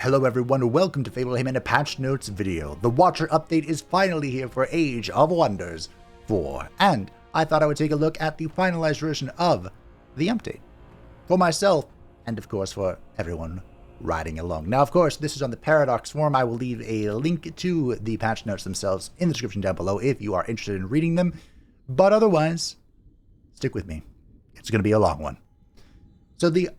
Hello everyone, welcome to Fable Heyman, a patch notes video. The Watcher update is finally here for Age of Wonders 4, and I thought I would take a look at the finalized version of the update. For myself, and of course for everyone riding along. Now of course, this is on the Paradox forum. I will leave a link to the patch notes themselves in the description down below if you are interested in reading them. But otherwise, stick with me. It's going to be a long one. So the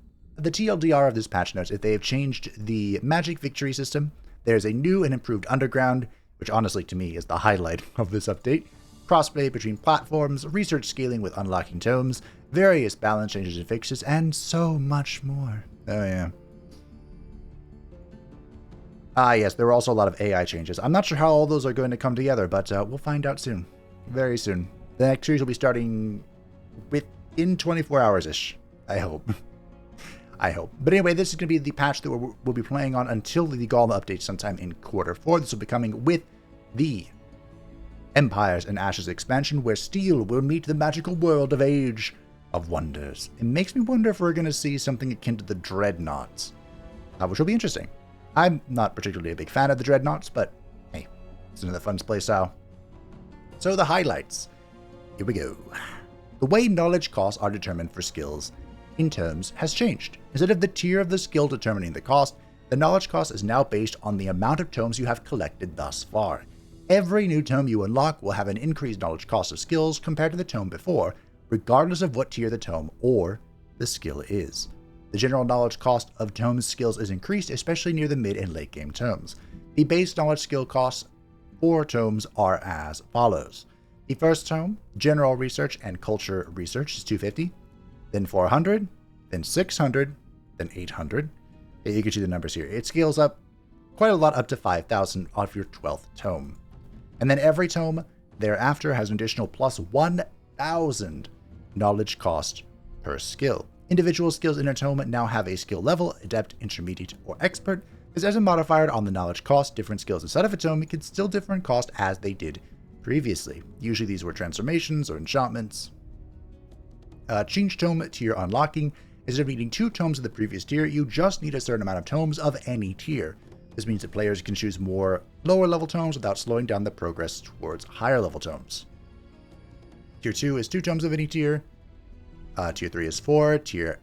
TLDR of this patch notes is they have changed the magic victory system. There's a new and improved underground, which honestly to me is the highlight of this update. Crossplay between platforms, research scaling with unlocking tomes, various balance changes and fixes, and so much more. Oh yeah. Yes, there were also a lot of AI changes. I'm not sure how all those are going to come together, but we'll find out soon. Very soon. The next series will be starting within 24 hours-ish, I hope. I hope. But anyway, this is going to be the patch that we'll be playing on until the Golem update sometime in Q4. This will be coming with the Empires and Ashes expansion, where Steel will meet the magical world of Age of Wonders. It makes me wonder if we're going to see something akin to the Dreadnoughts, which will be interesting. I'm not particularly a big fan of the Dreadnoughts, but hey, it's another fun playstyle. So the highlights. Here we go. The way knowledge costs are determined for skills in terms has changed. Instead of the tier of the skill determining the cost, the knowledge cost is now based on the amount of tomes you have collected thus far. Every new tome you unlock will have an increased knowledge cost of skills compared to the tome before, regardless of what tier the tome or the skill is. The general knowledge cost of tomes skills is increased, especially near the mid and late game tomes. The base knowledge skill costs for tomes are as follows. The first tome, General Research and Culture Research, is 250. Then 400, then 600, then 800. You can see the numbers here. It scales up quite a lot, up to 5,000 off your 12th tome. And then every tome thereafter has an additional plus 1,000 knowledge cost per skill. Individual skills in a tome now have a skill level, Adept, Intermediate, or Expert. This has a modifier on the knowledge cost. Different skills inside of a tome can still differ in cost as they did previously. Usually these were transformations or enchantments. Change tome tier unlocking. Instead of needing 2 tomes of the previous tier, you just need a certain amount of tomes of any tier. This means that players can choose more lower level tomes without slowing down the progress towards higher level tomes. Tier 2 is 2 tomes of any tier. Tier 3 is 4. Tier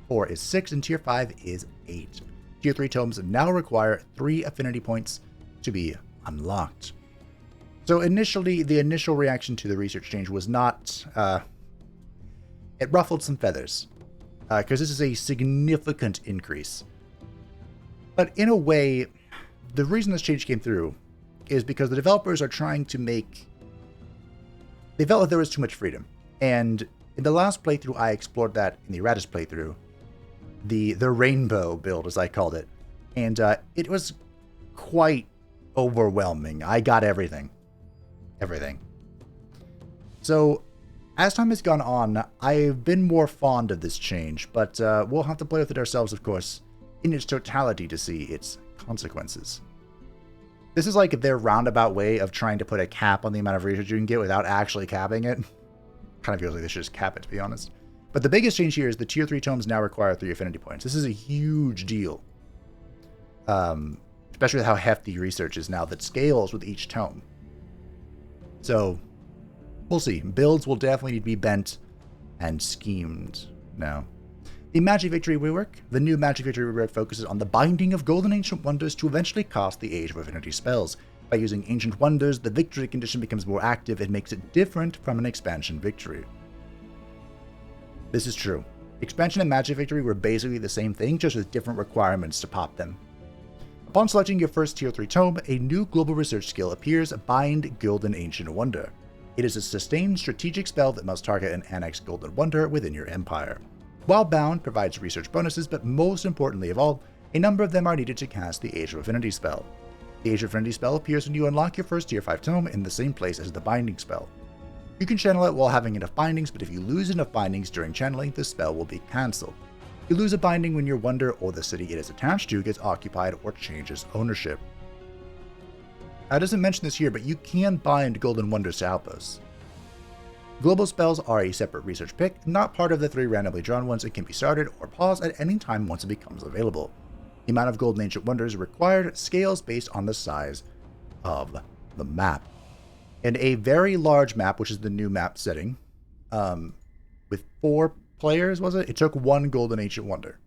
4 is 6. And Tier 5 is 8. Tier 3 tomes now require 3 affinity points to be unlocked. So initially, the initial reaction to the research change was not... it ruffled some feathers, because this is a significant increase. But in a way, the reason this change came through is because the developers are trying to make... They felt like there was too much freedom. And in the last playthrough, I explored that in the Radis playthrough. The rainbow build, as I called it. And it was quite overwhelming. I got everything. Everything. So... as time has gone on, I've been more fond of this change, but we'll have to play with it ourselves, of course, in its totality to see its consequences. This is like their roundabout way of trying to put a cap on the amount of research you can get without actually capping it. Kind of feels like they should just cap it, to be honest. But the biggest change here is the Tier 3 tomes now require 3 affinity points. This is a huge deal. Especially with how hefty research is now that scales with each tome. So... we'll see. Builds will definitely need to be bent and schemed now. The Magic Victory rework. The new Magic Victory rework focuses on the binding of golden ancient wonders to eventually cast the Age of Affinity spells. By using ancient wonders, the victory condition becomes more active and makes it different from an expansion victory. This is true. Expansion and Magic Victory were basically the same thing, just with different requirements to pop them. Upon selecting your first Tier 3 tome, a new global research skill appears, Bind Golden Ancient Wonder. It is a sustained strategic spell that must target an annexed golden wonder within your empire. While Bound provides research bonuses, but most importantly of all, a number of them are needed to cast the Age of Affinity spell. The Age of Affinity spell appears when you unlock your first Tier 5 tome in the same place as the Binding spell. You can channel it while having enough bindings, but if you lose enough bindings during channeling, the spell will be cancelled. You lose a binding when your wonder or the city it is attached to gets occupied or changes ownership. It doesn't mention this here, but you can bind Golden Wonders to outposts. Global spells are a separate research pick, not part of the 3 randomly drawn ones, and can be started or paused at any time once it becomes available. The amount of golden ancient wonders required scales based on the size of the map. And a very large map, which is the new map setting, with 4 players, was it? It took 1 golden ancient wonder.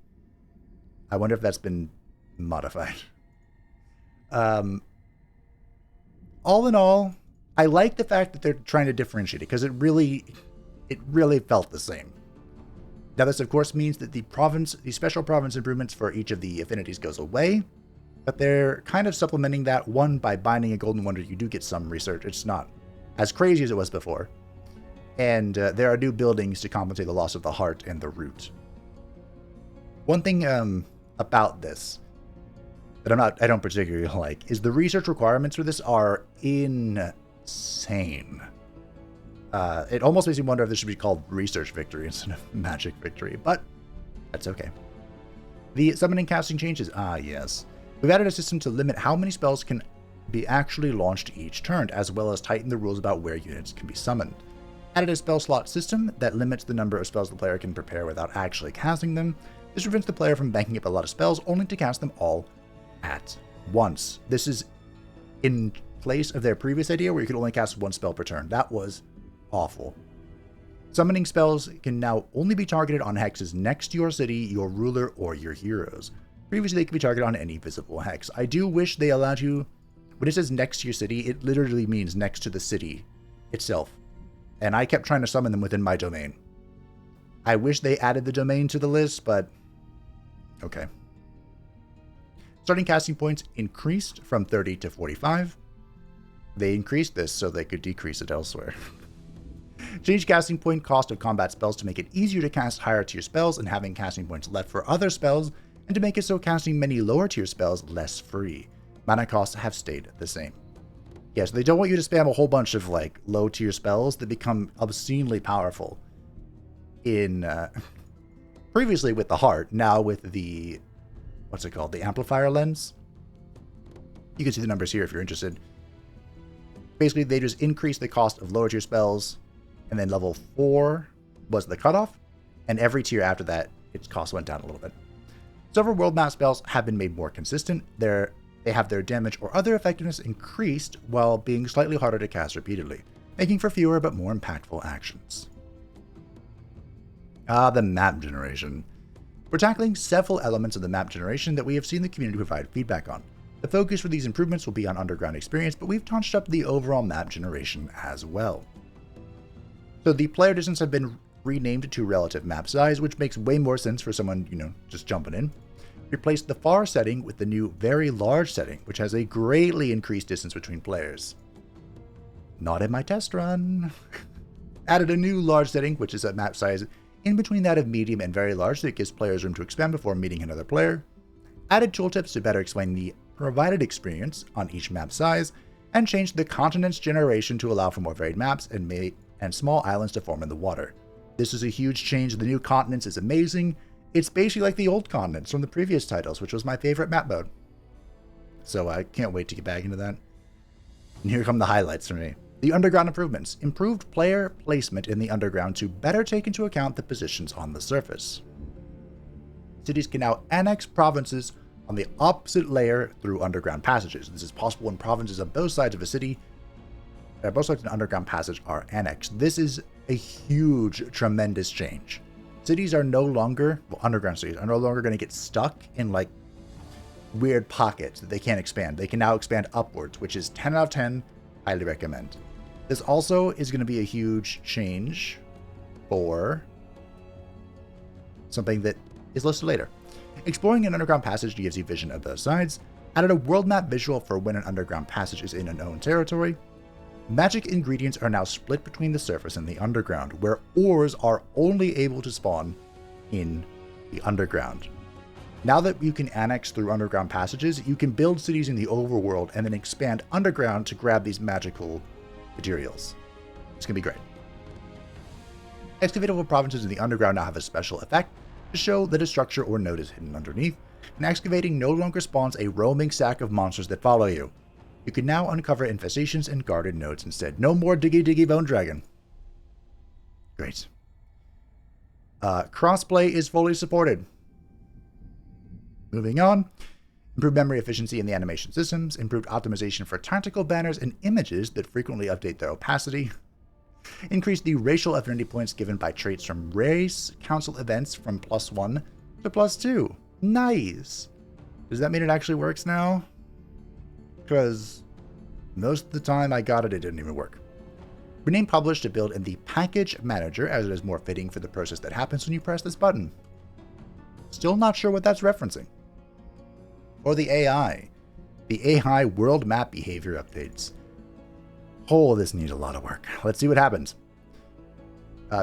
I wonder if that's been modified. All in all, I like the fact that they're trying to differentiate it, because it really felt the same. Now, this of course means that the special province improvements for each of the affinities goes away, but they're kind of supplementing that. One, by binding a golden wonder, you do get some research. It's not as crazy as it was before. And there are new buildings to compensate the loss of the heart and the root. One thing about this that I don't particularly like is the research requirements for this are insane. It almost makes me wonder if this should be called research victory instead of magic victory, but that's okay. The summoning casting changes. Ah, yes. We've added a system to limit how many spells can be actually launched each turn, as well as tighten the rules about where units can be summoned. Added a spell slot system that limits the number of spells the player can prepare without actually casting them. This prevents the player from banking up a lot of spells only to cast them all at once. This is in place of their previous idea where you could only cast 1 spell per turn. That was awful. Summoning spells can now only be targeted on hexes next to your city, your ruler, or your heroes. Previously, they could be targeted on any visible hex. I do wish they allowed you, when it says next to your city, it literally means next to the city itself. And I kept trying to summon them within my domain. I wish they added the domain to the list, but okay. Starting casting points increased from 30 to 45. They increased this so they could decrease it elsewhere. Change casting point cost of combat spells to make it easier to cast higher tier spells and having casting points left for other spells, and to make it so casting many lower tier spells less free. Mana costs have stayed the same. Yeah, so they don't want you to spam a whole bunch of like low tier spells that become obscenely powerful in previously with the heart, now with the what's it called? The amplifier lens. You can see the numbers here if you're interested. Basically, they just increase the cost of lower tier spells, and then level 4 was the cutoff, and every tier after that, its cost went down a little bit. Several world map spells have been made more consistent. They have their damage or other effectiveness increased while being slightly harder to cast repeatedly, making for fewer but more impactful actions. The map generation. We're tackling several elements of the map generation that we have seen the community provide feedback on. The focus for these improvements will be on underground experience, but we've touched up the overall map generation as well. So the player distance have been renamed to relative map size, which makes way more sense for someone, just jumping in. Replaced the far setting with the new very large setting, which has a greatly increased distance between players. Not in my test run. Added a new large setting, which is a map size in between that of medium and very large, so it gives players room to expand before meeting another player. Added tooltips to better explain the provided experience on each map size, and changed the continents generation to allow for more varied maps and small islands to form in the water. This is a huge change. The new continents is amazing. It's basically like the old continents from the previous titles, which was my favorite map mode. So I can't wait to get back into that. And here come the highlights for me. The underground improvements. Improved player placement in the underground to better take into account the positions on the surface. Cities can now annex provinces on the opposite layer through underground passages. This is possible when provinces on both sides of a city, both sides of an underground passage are annexed. This is a huge, tremendous change. Cities are no longer, underground cities are no longer going to get stuck in like weird pockets that they can't expand. They can now expand upwards, which is 10 out of 10. Highly recommend. This also is going to be a huge change for something that is listed later. Exploring an underground passage gives you vision of both sides. Added a world map visual for when an underground passage is in a known territory. Magic ingredients are now split between the surface and the underground, where ores are only able to spawn in the underground. Now that you can annex through underground passages, you can build cities in the overworld and then expand underground to grab these magical materials. It's going to be great. Excavatable provinces in the underground now have a special effect to show that a structure or node is hidden underneath, and excavating no longer spawns a roaming sack of monsters that follow you. You can now uncover infestations and guarded nodes instead. No more Diggy Diggy Bone Dragon. Great. Crossplay is fully supported. Moving on. Improved memory efficiency in the animation systems, improved optimization for tactical banners and images that frequently update their opacity, increased the racial affinity points given by traits from race council events from +1 to +2. Nice! Does that mean it actually works now? Because most of the time I got it, it didn't even work. Rename publish to build in the package manager, as it is more fitting for the process that happens when you press this button. Still not sure what that's referencing. Or the AI. The AI world map behavior updates. Oh, this needs a lot of work. Let's see what happens.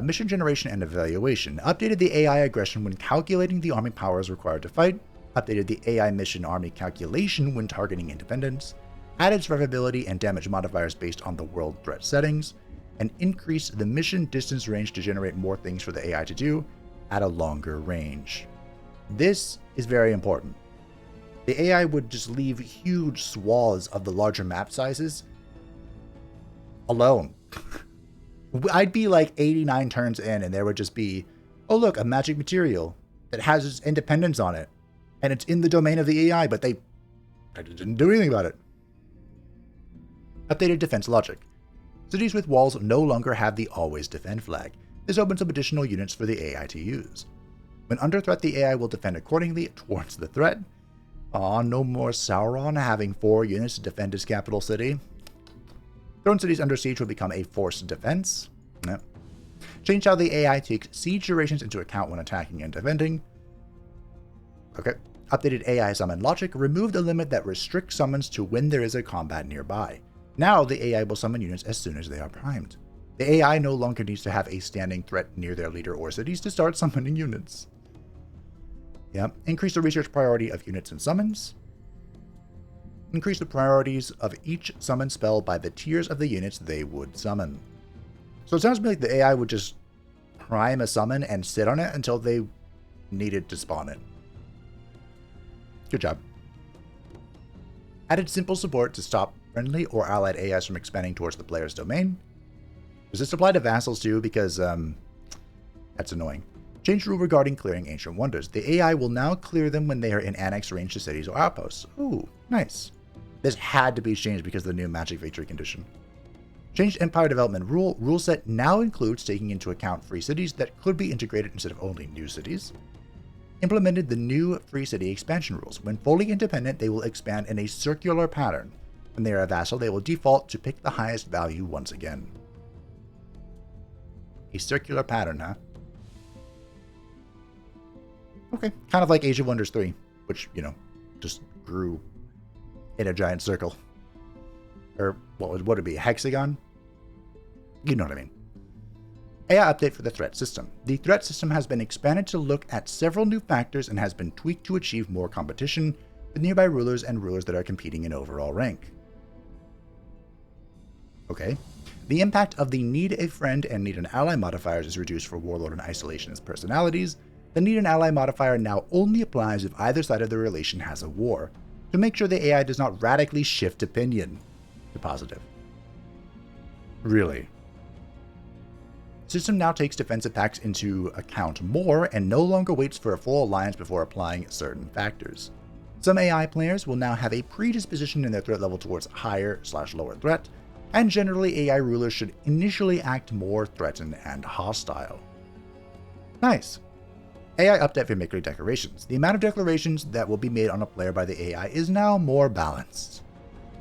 Mission generation and evaluation. Updated the AI aggression when calculating the army powers required to fight. Updated the AI mission army calculation when targeting independence. Added survivability and damage modifiers based on the world threat settings. And increased the mission distance range to generate more things for the AI to do at a longer range. This is very important. The AI would just leave huge swaths of the larger map sizes alone. I'd be like 89 turns in and there would just be, oh look, a magic material that has its independence on it. And it's in the domain of the AI, but they didn't do anything about it. Updated defense logic. Cities with walls no longer have the always defend flag. This opens up additional units for the AI to use. When under threat, the AI will defend accordingly towards the threat. No more Sauron having 4 units to defend his capital city. Throne cities under siege will become a forced defense. Yep. Change how the AI takes siege durations into account when attacking and defending. Okay. Updated AI summon logic. Removed the limit that restricts summons to when there is a combat nearby. Now the AI will summon units as soon as they are primed. The AI no longer needs to have a standing threat near their leader or cities to start summoning units. Yep. Increase the research priority of units and summons. Increase the priorities of each summon spell by the tiers of the units they would summon. So it sounds to me like the AI would just prime a summon and sit on it until they needed to spawn it. Good job. Added simple support to stop friendly or allied AIs from expanding towards the player's domain. Does this apply to vassals too? Because that's annoying. Change rule regarding clearing ancient wonders. The AI will now clear them when they are in annex range to cities or outposts. Ooh, nice. This had to be changed because of the new magic victory condition. Changed empire development rule. Rule set now includes taking into account free cities that could be integrated instead of only new cities. Implemented the new free city expansion rules. When fully independent, they will expand in a circular pattern. When they are a vassal, they will default to pick the highest value once again. A circular pattern, huh? Okay, kind of like Age of Wonders 3, which, you know, just grew in a giant circle. Or what would it be, a hexagon? You know what I mean. AI update for the threat system. The threat system has been expanded to look at several new factors and has been tweaked to achieve more competition with nearby rulers and rulers that are competing in overall rank. Okay. The impact of the need a friend and need an ally modifiers is reduced for warlord and isolationist personalities. The need an ally modifier now only applies if either side of the relation has a war, to make sure the AI does not radically shift opinion to positive. Really? System now takes defensive pacts into account more and no longer waits for a full alliance before applying certain factors. Some AI players will now have a predisposition in their threat level towards higher/lower threat, and generally AI rulers should initially act more threatened and hostile. Nice. AI update for maker declarations. The amount of declarations that will be made on a player by the AI is now more balanced.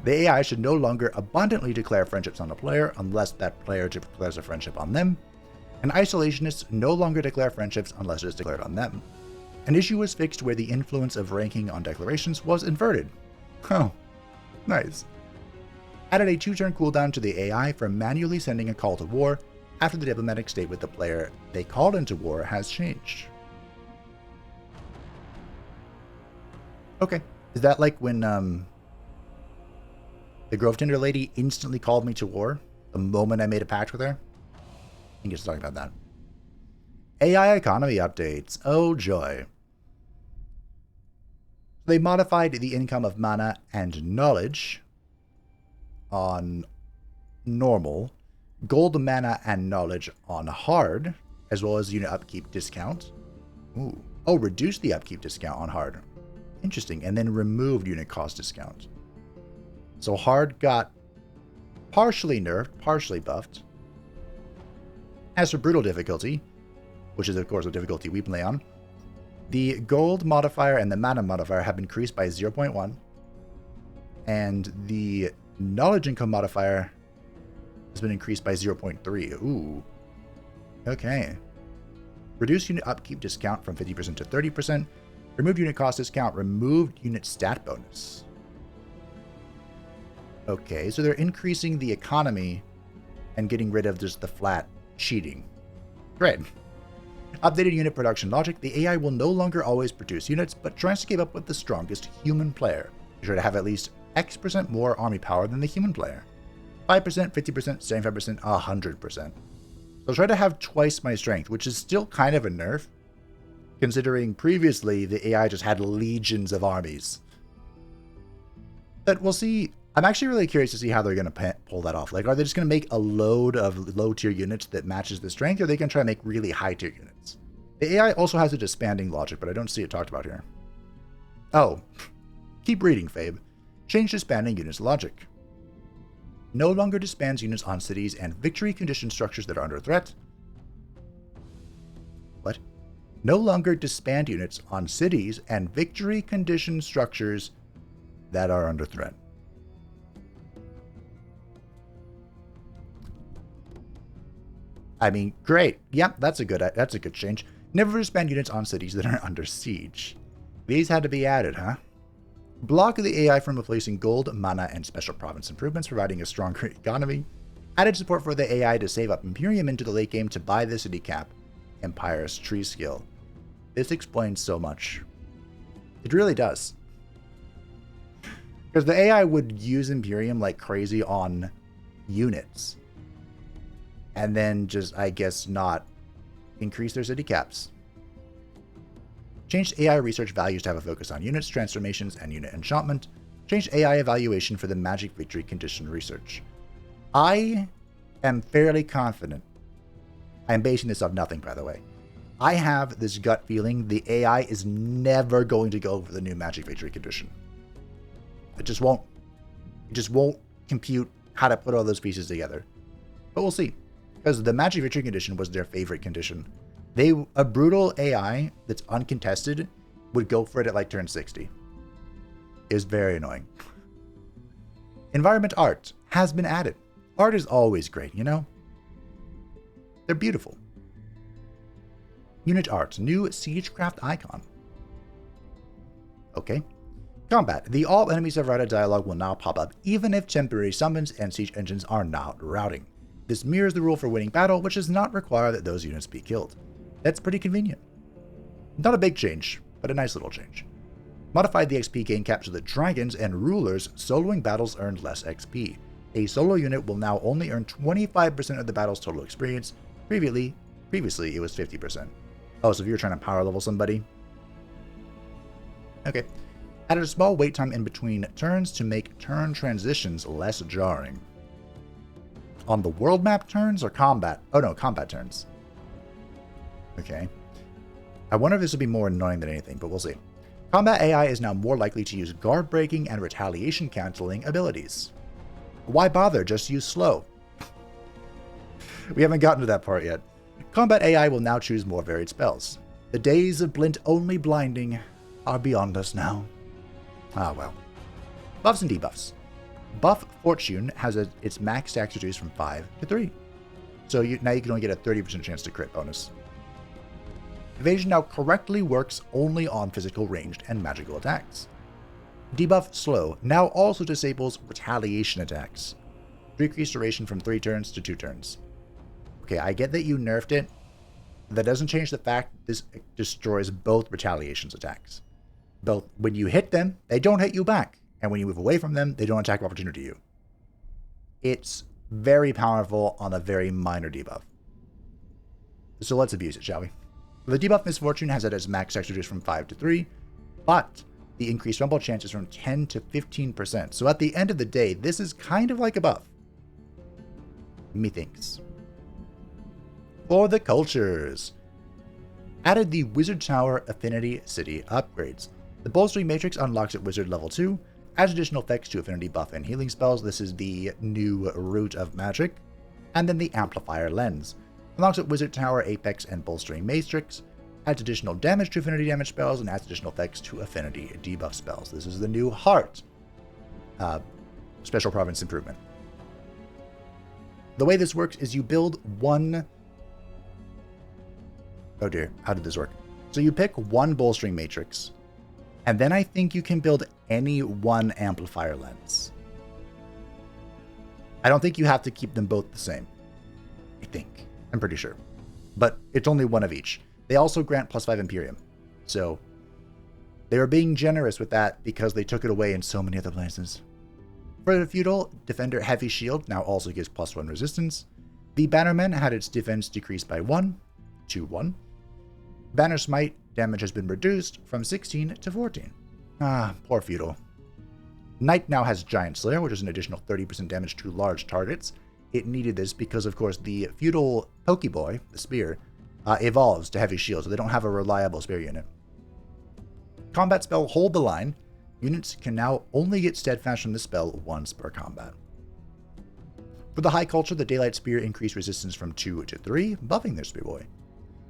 The AI should no longer abundantly declare friendships on a player unless that player declares a friendship on them, and isolationists no longer declare friendships unless it is declared on them. An issue was fixed where the influence of ranking on declarations was inverted. Oh, nice. Added a 2-turn cooldown to the AI for manually sending a call to war after the diplomatic state with the player they called into war has changed. Okay, is that like when the Grove Tender lady instantly called me to war the moment I made a pact with her? I think it's talking about that. AI economy updates. Oh joy. They modified the income of mana and knowledge on normal, gold, mana, and knowledge on hard, as well as unit upkeep discount. Ooh. Oh, reduce the upkeep discount on hard. Interesting. And then removed unit cost discount. So hard got partially nerfed, partially buffed. As for brutal difficulty, which is of course a difficulty we play on, the gold modifier and the mana modifier have increased by 0.1. And the knowledge income modifier has been increased by 0.3. Ooh. Okay. Reduced unit upkeep discount from 50% to 30%. Removed unit cost discount. Removed unit stat bonus. Okay, so they're increasing the economy and getting rid of just the flat cheating. Great. Updated unit production logic. The AI will no longer always produce units, but tries to keep up with the strongest human player. Be sure to have at least X% more army power than the human player. 5%, 50%, 75%, 100%. So try to have twice my strength, which is still kind of a nerf, considering previously the AI just had legions of armies. But we'll see. I'm actually really curious to see how they're going to pull that off. Like, are they just going to make a load of low-tier units that matches the strength, or are they going to try to make really high-tier units? The AI also has a disbanding logic, but I don't see it talked about here. Oh. Keep reading, Fabe. Change disbanding units logic. No longer disbands units on cities and victory condition structures that are under threat. What? No longer disband units on cities and victory condition structures that are under threat. I mean, great. Yep, that's a good change. Never disband units on cities that are under siege. These had to be added, huh? Block the AI from replacing gold, mana, and special province improvements, providing a stronger economy. Added support for the AI to save up Imperium into the late game to buy the city cap, Empire's tree skill. This explains so much. It really does. Because the AI would use Imperium like crazy on units. And then just, I guess, not increase their city caps. Changed AI research values to have a focus on units, transformations, and unit enchantment. Changed AI evaluation for the magic victory condition research. I am fairly confident. I am basing this off nothing, by the way. I have this gut feeling the AI is never going to go for the new magic victory condition. It just won't. It just won't compute how to put all those pieces together. But we'll see. Because the magic victory condition was their favorite condition. A brutal AI that's uncontested would go for it at like turn 60. It was very annoying. Environment art has been added. Art is always great, you know? They're beautiful. Unit art, new Siegecraft icon. Okay. Combat. The all enemies have routed dialogue will now pop up, even if temporary summons and siege engines are not routing. This mirrors the rule for winning battle, which does not require that those units be killed. That's pretty convenient. Not a big change, but a nice little change. Modified the XP gain cap so that dragons and rulers soloing battles earned less XP. A solo unit will now only earn 25% of the battle's total experience. Previously it was 50%. Oh, so if you're trying to power level somebody. Okay. Added a small wait time in between turns to make turn transitions less jarring. On the world map turns or combat? Oh no, combat turns. Okay. I wonder if this will be more annoying than anything, but we'll see. Combat AI is now more likely to use guard breaking and retaliation canceling abilities. Why bother? Just use slow. We haven't gotten to that part yet. Combat AI will now choose more varied spells. The days of Blint-only blinding are beyond us now. Ah well. Buffs and debuffs. Buff Fortune has its max stacks reduced from 5 to 3. So now you can only get a 30% chance to crit bonus. Evasion now correctly works only on physical ranged and magical attacks. Debuff Slow now also disables retaliation attacks. Decreased duration from 3 turns to 2 turns. Okay, I get that you nerfed it. That doesn't change the fact this destroys both retaliations attacks. Both when you hit them, they don't hit you back. And when you move away from them, they don't attack of opportunity you. It's very powerful on a very minor debuff. So let's abuse it, shall we? The debuff Misfortune has it as max stacks reduced from 5 to 3, but the increased rumble chance is from 10 to 15%. So at the end of the day, this is kind of like a buff. Methinks. For the cultures. Added the Wizard Tower Affinity City upgrades. The Bolstering Matrix unlocks at Wizard level 2, adds additional effects to affinity buff and healing spells. This is the new root of magic. And then the Amplifier Lens unlocks at Wizard Tower, Apex, and Bolstering Matrix, adds additional damage to affinity damage spells, and adds additional effects to affinity debuff spells. This is the new Heart Special Province Improvement. The way this works is you build one... Oh dear, how did this work? So you pick one Bolstering Matrix, and then I think you can build any one Amplifier Lens. I don't think you have to keep them both the same. I think. I'm pretty sure. But it's only one of each. They also grant +5 Imperium. So they were being generous with that because they took it away in so many other places. For the Feudal, Defender Heavy Shield now also gives +1 resistance. The Bannerman had its defense decreased by 1 to 1. Banner Smite damage has been reduced from 16 to 14. Ah, poor Feudal. Knight now has Giant Slayer, which is an additional 30% damage to large targets. It needed this because, of course, the Feudal Pokeboy, the Spear, evolves to Heavy Shield, so they don't have a reliable Spear unit. Combat spell Hold the Line. Units can now only get Steadfast from this spell once per combat. For the High Culture, the Daylight Spear increased resistance from 2 to 3, buffing their Spearboy.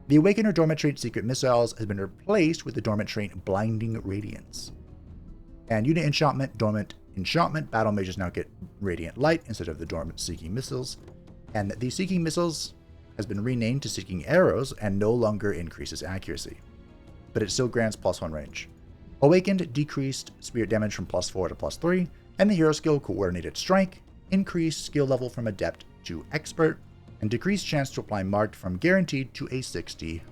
The Awakener Dormant Trait Secret Missiles has been replaced with the Dormant Trait Blinding Radiance. And Unit Enchantment, Dormant Enchantment, Battle Mages now get Radiant Light instead of the Dormant Seeking Missiles. And the Seeking Missiles has been renamed to Seeking Arrows and no longer increases accuracy. But it still grants +1 range. Awakened decreased spirit damage from +4 to +3, and the hero skill Coordinated Strike increased skill level from Adept to Expert, and decreased chance to apply Marked from Guaranteed to a 60%.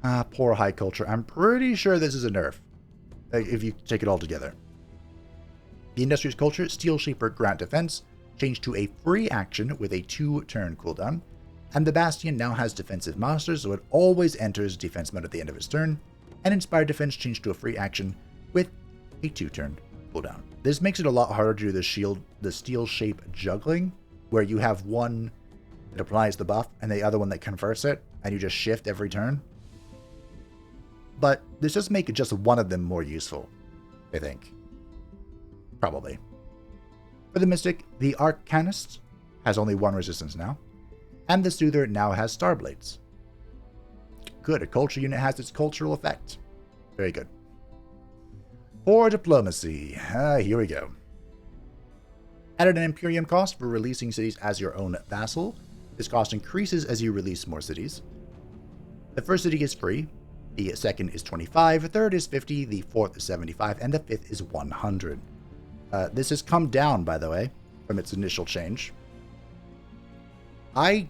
Ah, poor High Culture. I'm pretty sure this is a nerf, if you take it all together. The Industrious Culture, Steel Shaper Grant Defense, changed to a free action with a 2-turn cooldown, and the Bastion now has defensive monsters, so it always enters defense mode at the end of its turn, and Inspired Defense changed to a free action with a 2-turn cooldown. This makes it a lot harder to do the Steel Shape juggling, where you have one that applies the buff and the other one that converts it, and you just shift every turn. But this does make just one of them more useful, I think. Probably. For the Mystic, the Arcanist has only 1 resistance now, and the Soother now has Starblades. Good, a culture unit has its cultural effect. Very good. For Diplomacy, here we go. Added an Imperium cost for releasing cities as your own vassal. This cost increases as you release more cities. The first city is free, the second is 25, the third is 50, the fourth is 75, and the fifth is 100. This has come down, by the way, from its initial change. I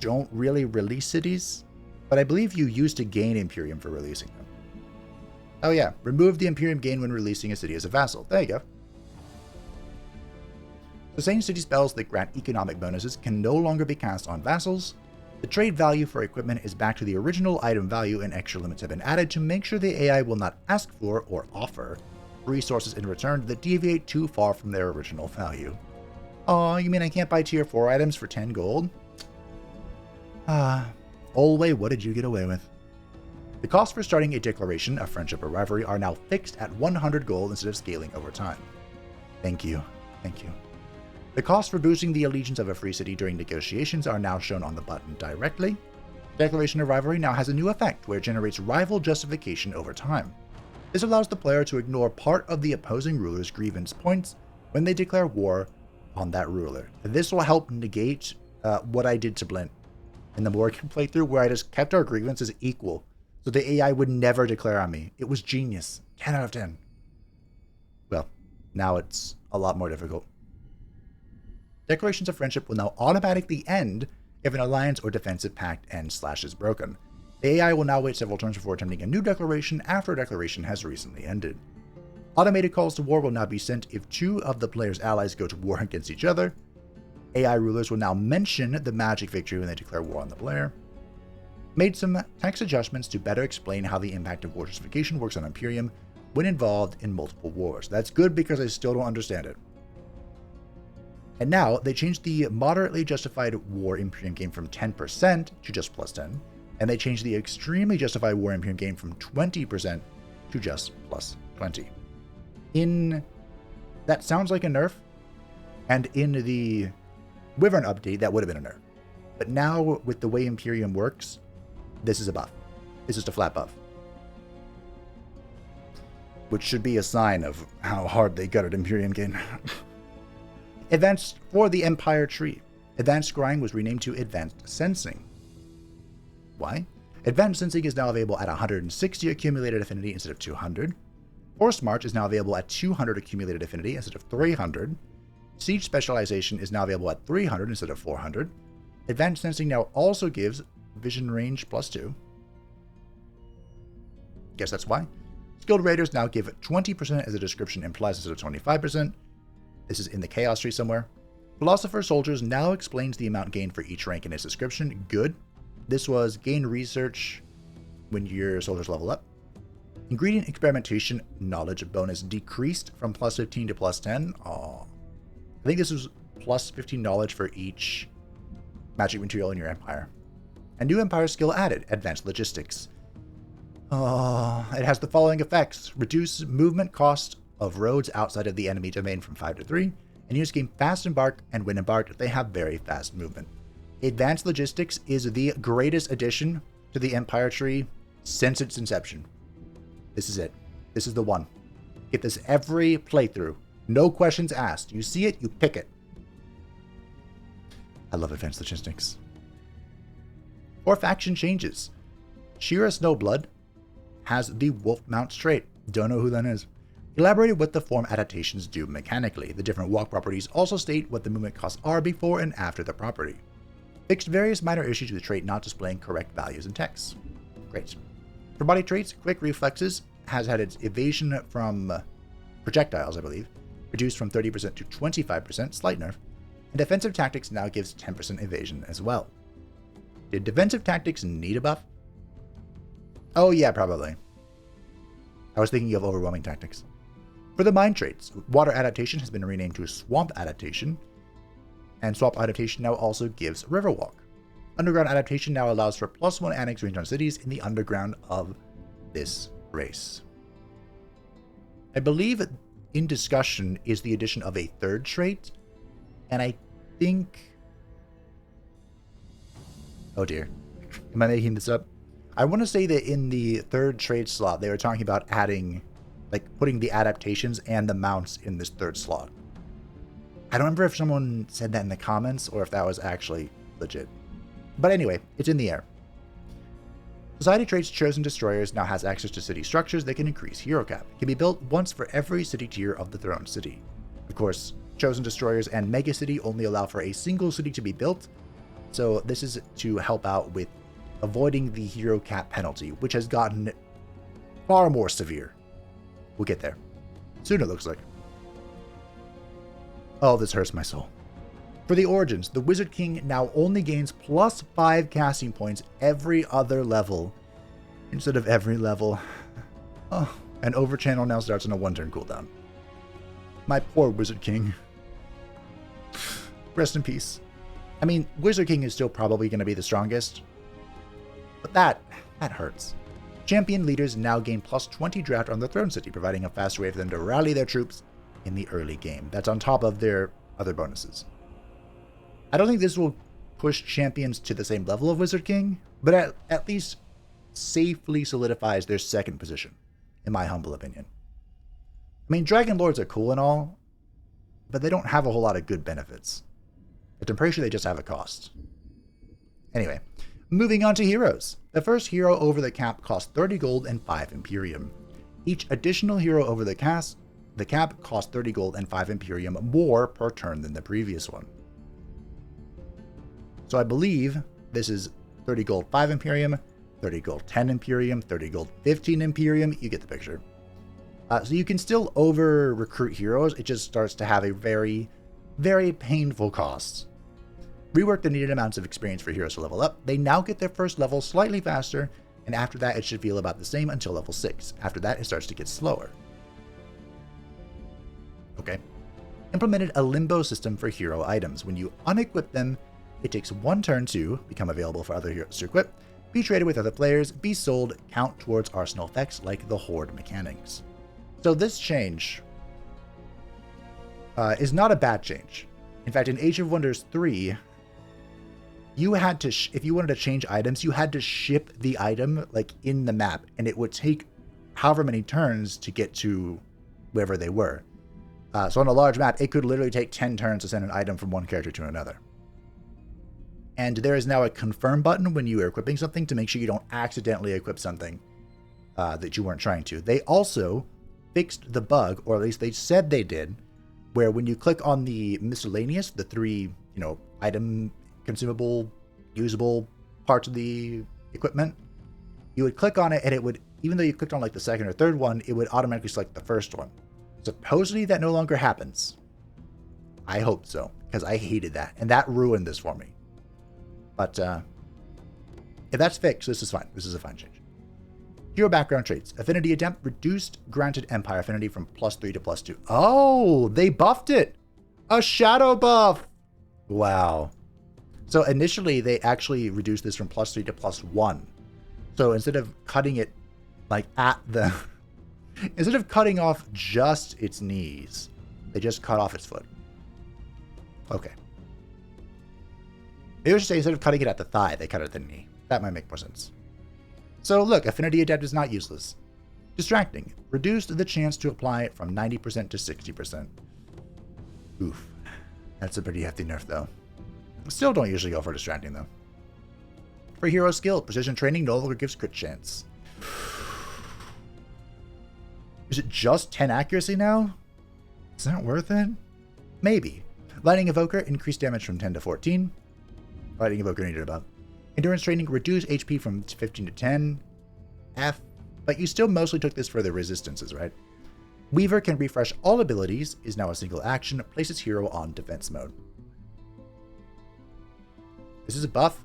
don't really release cities, but I believe you used to gain Imperium for releasing them. Oh yeah, remove the Imperium gain when releasing a city as a vassal. There you go. The same city spells that grant economic bonuses can no longer be cast on vassals. The trade value for equipment is back to the original item value, and extra limits have been added to make sure the AI will not ask for or offer resources in return that deviate too far from their original value. Aw, you mean I can't buy tier 4 items for 10 gold? Olway, what did you get away with? The cost for starting a declaration, a friendship, or rivalry are now fixed at 100 gold instead of scaling over time. Thank you. Thank you. The cost for boosting the allegiance of a free city during negotiations are now shown on the button directly. Declaration of Rivalry now has a new effect where it generates rival justification over time. This allows the player to ignore part of the opposing ruler's grievance points when they declare war on that ruler. This will help negate what I did to Blint in the Morgan playthrough, where I just kept our grievances equal, so the AI would never declare on me. It was genius. 10 out of 10. Well, now it's a lot more difficult. Declarations of Friendship will now automatically end if an alliance or defensive pact ends/is broken. The AI will now wait several turns before attempting a new declaration after a declaration has recently ended. Automated calls to war will now be sent if 2 of the player's allies go to war against each other. AI rulers will now mention the magic victory when they declare war on the player. Made some text adjustments to better explain how the impact of war justification works on Imperium when involved in multiple wars. That's good because I still don't understand it. And now, they changed the moderately justified war Imperium gain from 10% to just +10, And they changed the extremely justified War Imperium gain from 20% to just plus 20. That sounds like a nerf, and in the Wyvern update, that would have been a nerf. But now, with the way Imperium works, this is a buff. This is just a flat buff. Which should be a sign of how hard they gutted Imperium gain. Advanced for the Empire tree. Advanced Scrying was renamed to Advanced Sensing. Why? Advanced Sensing is now available at 160 accumulated affinity instead of 200. Force March is now available at 200 accumulated affinity instead of 300. Siege Specialization is now available at 300 instead of 400. Advanced Sensing now also gives Vision Range +2. Guess that's why. Skilled Raiders now give 20% as the description implies instead of 25%. This is in the Chaos tree somewhere. Philosopher Soldiers now explains the amount gained for each rank in its description. Good. This was gain research when your soldiers level up. Ingredient Experimentation Knowledge bonus decreased from +15 to +10. Aww. I think this was +15 knowledge for each magic material in your empire. A new empire skill added, Advanced Logistics. It has the following effects. Reduce movement cost of roads outside of the enemy domain from 5 to 3, and units gain fast embark, and when embarked, they have very fast movement. Advanced Logistics is the greatest addition to the Empire tree since its inception. This is it. This is the one. Get this every playthrough. No questions asked. You see it, you pick it. I love Advanced Logistics. Or faction changes. Shira Snowblood has the Wolf Mount trait. Don't know who that is. Elaborated what the form adaptations do mechanically. The different walk properties also state what the movement costs are before and after the property. Fixed various minor issues with the trait not displaying correct values in text. Great. For body traits, Quick Reflexes has had its evasion from projectiles, I believe, reduced from 30% to 25%, slight nerf, and Defensive Tactics now gives 10% evasion as well. Did Defensive Tactics need a buff? Oh yeah, probably. I was thinking of Overwhelming Tactics. For the Mind traits, Water Adaptation has been renamed to Swamp Adaptation, and Swamp Adaptation now also gives Riverwalk. Underground Adaptation now allows for +1 annex range on cities in the underground of this race. I believe in discussion is the addition of a third trait, and I think... Oh dear. Am I making this up? I want to say that in the third trade slot, they were talking about adding, like, putting the adaptations and the mounts in this third slot. I don't remember if someone said that in the comments or if that was actually legit. But anyway, it's in the air. Society traits Chosen Destroyers now has access to city structures that can increase hero cap. It can be built once for every city tier of the Throne City. Of course, Chosen Destroyers and Mega City only allow for a single city to be built, so this is to help out with avoiding the hero cap penalty, which has gotten far more severe. We'll get there. Soon, it looks like. Oh, this hurts my soul. For the Origins, the Wizard King now only gains +5 casting points every other level instead of every level. Oh, and Overchannel now starts on a 1-turn cooldown. My poor Wizard King. Rest in peace. I mean, Wizard King is still probably going to be the strongest, but that hurts. Champion leaders now gain +20 draft on the Throne City, providing a faster way for them to rally their troops in the early game. That's on top of their other bonuses. I don't think this will push champions to the same level of Wizard King, but at least safely solidifies their second position, in my humble opinion. I mean, Dragon Lords are cool and all, but they don't have a whole lot of good benefits. But I'm pretty sure they just have a cost. Anyway, moving on to heroes. The first hero over the cap costs 30 gold and 5 Imperium. Each additional hero over the cap costs 30 gold and 5 Imperium more per turn than the previous one. So I believe this is 30 gold 5 Imperium, 30 gold 10 Imperium, 30 gold 15 Imperium. You get the picture. So you can still over-recruit heroes. It just starts to have a very, very painful cost. Rework the needed amounts of experience for heroes to level up. They now get their first level slightly faster, and after that it should feel about the same until level 6. After that it starts to get slower. Okay. Implemented a limbo system for hero items. When you unequip them, it takes 1 turn to become available for other heroes to equip. be traded with other players, be sold, count towards arsenal effects like the Horde mechanics. So this change is not a bad change. In fact, in Age of Wonders 3, you had to, if you wanted to change items, you had to ship the item like in the map, and it would take however many turns to get to wherever they were. So on a large map, it could literally take 10 turns to send an item from one character to another. And there is now a confirm button when you are equipping something to make sure you don't accidentally equip something that you weren't trying to. They also fixed the bug, or at least they said they did, where when you click on the miscellaneous, the 3, item, consumable, usable parts of the equipment, you would click on it and it would, even though you clicked on like the second or third one, it would automatically select the first one. Supposedly that no longer happens. I hope so, because I hated that, and that ruined this for me. But if that's fixed, this is fine. This is a fine change. Hero background traits. Affinity Adept reduced granted Empire affinity from +3 to +2. Oh, they buffed it! A shadow buff! Wow. So initially, they actually reduced this from +3 to +1. So instead of cutting it like at the... instead of cutting off just its knees, they just cut off its foot. Okay. Maybe I should say instead of cutting it at the thigh, they cut it at the knee. That might make more sense. So look, Affinity Adept is not useless. Distracting. Reduced the chance to apply it from 90% to 60%. Oof. That's a pretty hefty nerf though. Still don't usually go for distracting though. For hero skill, precision training no longer gives crit chance. Is it just 10 accuracy now? Is that worth it? Maybe. Lightning Evoker, increased damage from 10 to 14. Lightning Evoker needed above. Endurance training, reduced HP from 15 to 10. F. But you still mostly took this for the resistances, right? Weaver can refresh all abilities, is now a single action, places hero on defense mode. This is a buff.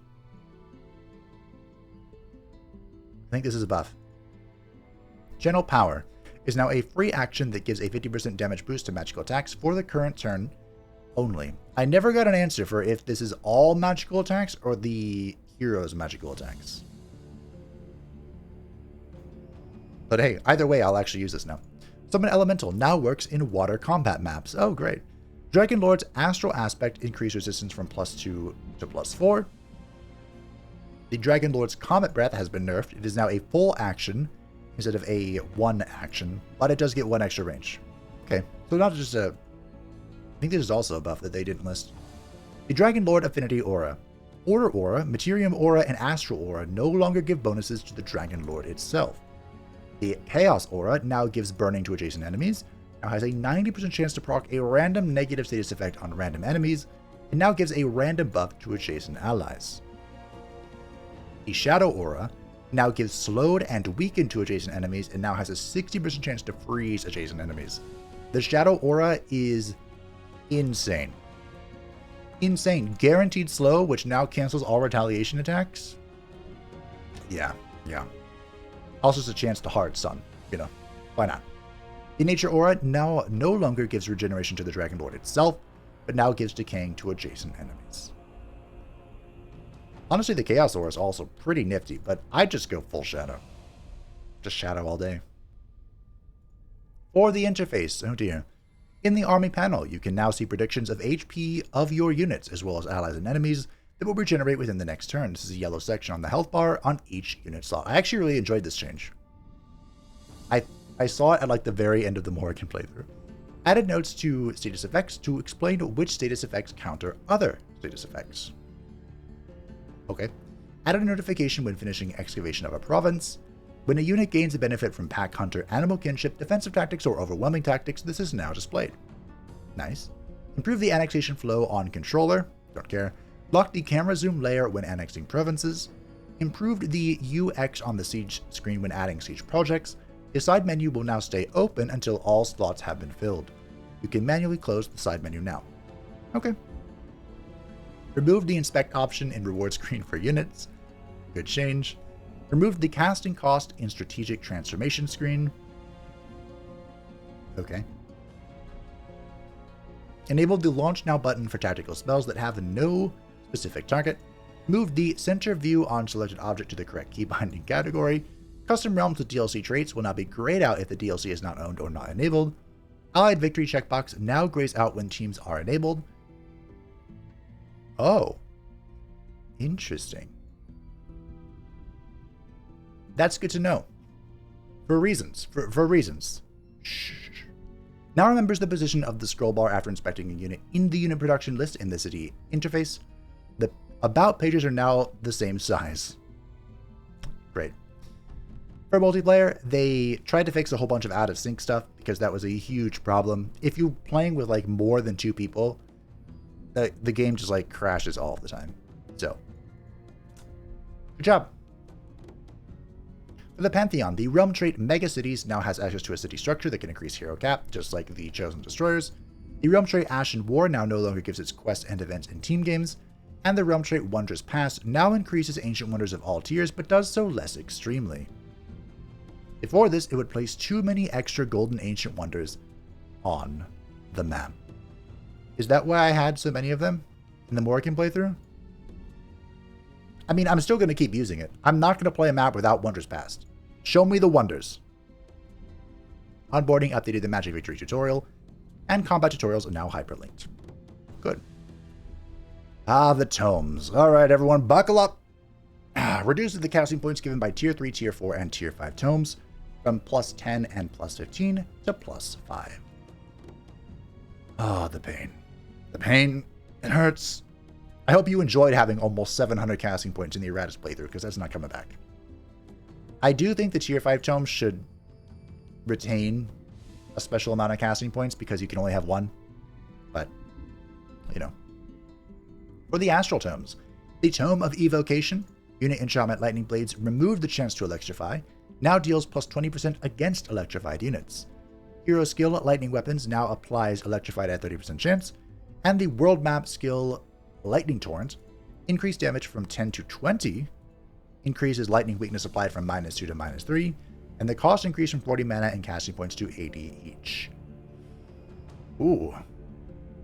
I think this is a buff. General Power is now a free action that gives a 50% damage boost to magical attacks for the current turn only. I never got an answer for if this is all magical attacks or the hero's magical attacks. But hey, either way, I'll actually use this now. Summon Elemental now works in water combat maps. Oh, great. Dragon Lord's Astral Aspect increased resistance from +2 to +4. The Dragon Lord's Comet Breath has been nerfed. It is now a full action instead of a 1 action, but it does get 1 extra range. Okay, so not just a... I think this is also a buff that they didn't list. The Dragon Lord Affinity Aura. Order Aura, Materium Aura, and Astral Aura no longer give bonuses to the Dragon Lord itself. The Chaos Aura now gives burning to adjacent enemies, now has a 90% chance to proc a random negative status effect on random enemies, and now gives a random buff to adjacent allies. The Shadow Aura now gives slowed and weakened to adjacent enemies, and now has a 60% chance to freeze adjacent enemies. The Shadow Aura is insane. Insane. Guaranteed slow, which now cancels all retaliation attacks. Yeah. Also, it's a chance to hard stun. Why not? The Nature Aura now no longer gives regeneration to the Dragon Lord itself, but now gives decaying to adjacent enemies. Honestly, the Chaos Aura is also pretty nifty, but I'd just go full Shadow. Just Shadow all day. For the interface, oh dear. In the army panel, you can now see predictions of HP of your units, as well as allies and enemies, that will regenerate within the next turn. This is a yellow section on the health bar on each unit slot. I actually really enjoyed this change. I saw it at like the very end of the Morrigan playthrough. Added notes to status effects to explain which status effects counter other status effects. Okay. Added a notification when finishing excavation of a province. When a unit gains a benefit from Pack Hunter, Animal Kinship, Defensive Tactics, or Overwhelming Tactics, this is now displayed. Nice. Improve the annexation flow on controller. Don't care. Lock the camera zoom layer when annexing provinces. Improved the UX on the siege screen when adding siege projects. The side menu will now stay open until all slots have been filled. You can manually close the side menu now. Okay. Remove the inspect option in reward screen for units. Good change. Remove the casting cost in strategic transformation screen. Okay. Enabled the launch now button for tactical spells that have no specific target. Move the center view on selected object to the correct key binding category. Custom realms with DLC traits will now be grayed out if the DLC is not owned or not enabled. Allied victory checkbox now grays out when teams are enabled. Oh. Interesting. That's good to know. For reasons. For reasons. Shh. Now remembers the position of the scroll bar after inspecting a unit in the unit production list in the city interface. The about pages are now the same size. Great. For multiplayer, they tried to fix a whole bunch of out of sync stuff because that was a huge problem. If you're playing with like more than 2 people, the game just like crashes all the time. So, good job. For the Pantheon, the realm trait Mega Cities now has access to a city structure that can increase hero cap, just like the Chosen Destroyers. The realm trait Ashen War now no longer gives its quests and events in team games. And the realm trait Wondrous Past now increases ancient wonders of all tiers, but does so less extremely. Before this, it would place too many extra golden ancient wonders on the map. Is that why I had so many of them in the Morrigan playthrough? I mean, I'm still going to keep using it. I'm not going to play a map without Wondrous Past. Show me the wonders. Onboarding updated the Magic Victory tutorial, and combat tutorials are now hyperlinked. Good. Ah, the tomes. Alright, everyone, buckle up. Reduces the casting points given by Tier 3, Tier 4, and Tier 5 tomes from plus 10 and plus 15 to plus 5. Ah, the pain. The pain. It hurts. I hope you enjoyed having almost 700 casting points in the Erratus playthrough, because that's not coming back. I do think the Tier 5 tomes should retain a special amount of casting points because you can only have one. But, you know. For the Astral tomes, the Tome of Evocation, Unit Enchantment Lightning Blades removed the chance to electrify, now deals plus 20% against electrified units. Hero skill Lightning Weapons now applies electrified at 30% chance, and the World Map skill Lightning Torrent increased damage from 10 to 20, increases lightning weakness applied from -2 to -3, and the cost increased from 40 mana and casting points to 80 each. Ooh.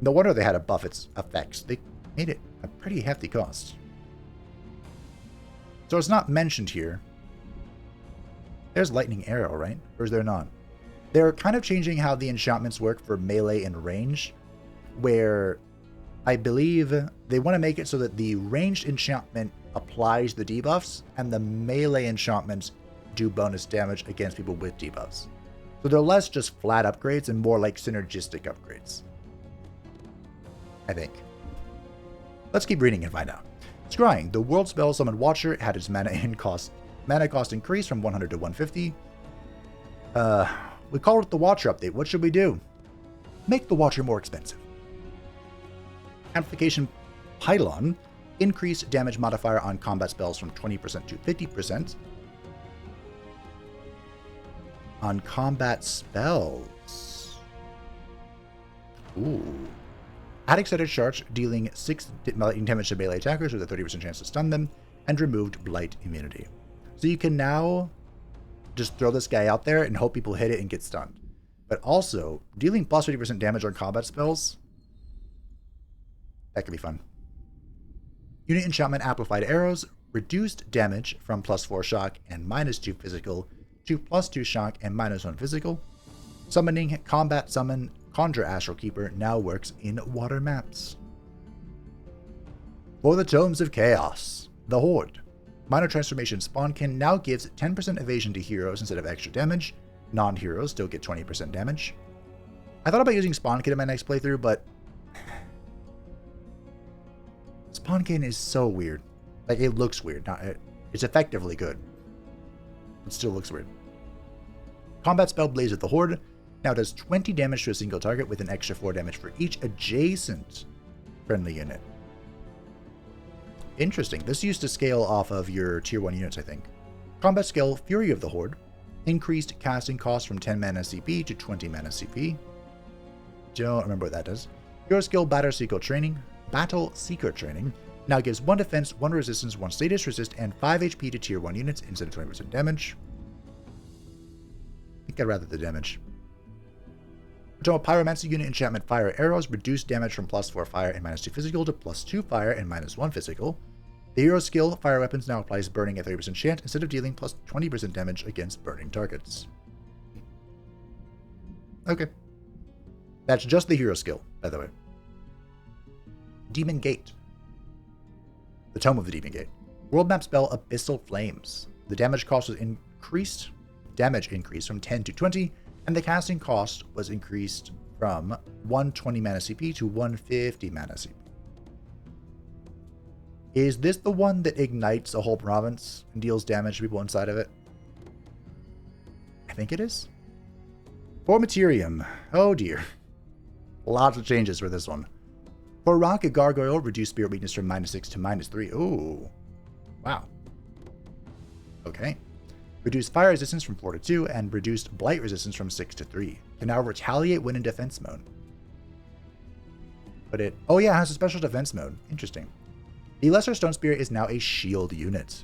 No wonder they had to buff its effects. They made it a pretty hefty cost. So it's not mentioned here. There's Lightning Arrow, right? Or is there not? They're kind of changing how the enchantments work for melee and range, where I believe they want to make it so that the ranged enchantment applies the debuffs, and the melee enchantments do bonus damage against people with debuffs. So they're less just flat upgrades and more like synergistic upgrades, I think. Let's keep reading and find out. Scrying, the world spell Summon Watcher had its mana cost increased from 100 to 150. We called it the Watcher update. What should we do? Make the Watcher more expensive. Amplification Pylon increased damage modifier on combat spells from 20% to 50%. On combat spells. Ooh. Add extended charge, dealing 6 lightning damage to melee attackers with a 30% chance to stun them, and removed blight immunity. So you can now just throw this guy out there and hope people hit it and get stunned. But also, dealing plus 50% damage on combat spells, that could be fun. Unit Enchantment Amplified Arrows reduced damage from +4 shock and -2 physical to +2 shock and -1 physical. Summoning Combat Summon Conjure Astral Keeper now works in water maps. For the Tomes of Chaos, the Horde. Minor Transformation Spawnkin now gives 10% evasion to heroes instead of extra damage. Non-heroes still get 20% damage. I thought about using Spawnkin in my next playthrough, but Spawnkin is so weird. Like, it looks weird. It's effectively good. It still looks weird. Combat spell Blaze of the Horde now does 20 damage to a single target with an extra 4 damage for each adjacent friendly unit. Interesting. This used to scale off of your tier 1 units, I think. Combat skill Fury of the Horde increased casting cost from 10 mana CP to 20 mana CP. Don't remember what that does. Hero skill Battle Seeker Training now gives 1 defense, 1 resistance, 1 status resist, and 5 HP to tier 1 units instead of 20% damage. I think I'd rather the damage. Tome of Pyromancy unit enchantment Fire Arrows reduced damage from +4 fire and -2 physical to +2 fire and -1 physical. The hero skill, Fire Weapons, now applies burning at 30% chance instead of dealing plus 20% damage against burning targets. Okay. That's just the hero skill, by the way. Demon Gate. The Tome of the Demon Gate. World map spell Abyssal Flames. The damage cost was increased. Damage increased from 10 to 20, and the casting cost was increased from 120 mana CP to 150 mana CP. Is this the one that ignites a whole province and deals damage to people inside of it? I think it is. For Materium. Oh dear. Lots of changes for this one. For Rock, a Gargoyle, reduced spirit weakness from -6 to -3. Ooh. Wow. Okay. Reduced fire resistance from 4 to 2, and reduced blight resistance from 6 to 3. Can now retaliate when in defense mode. But it... Oh yeah, it has a special defense mode. Interesting. The Lesser Stone Spear is now a shield unit.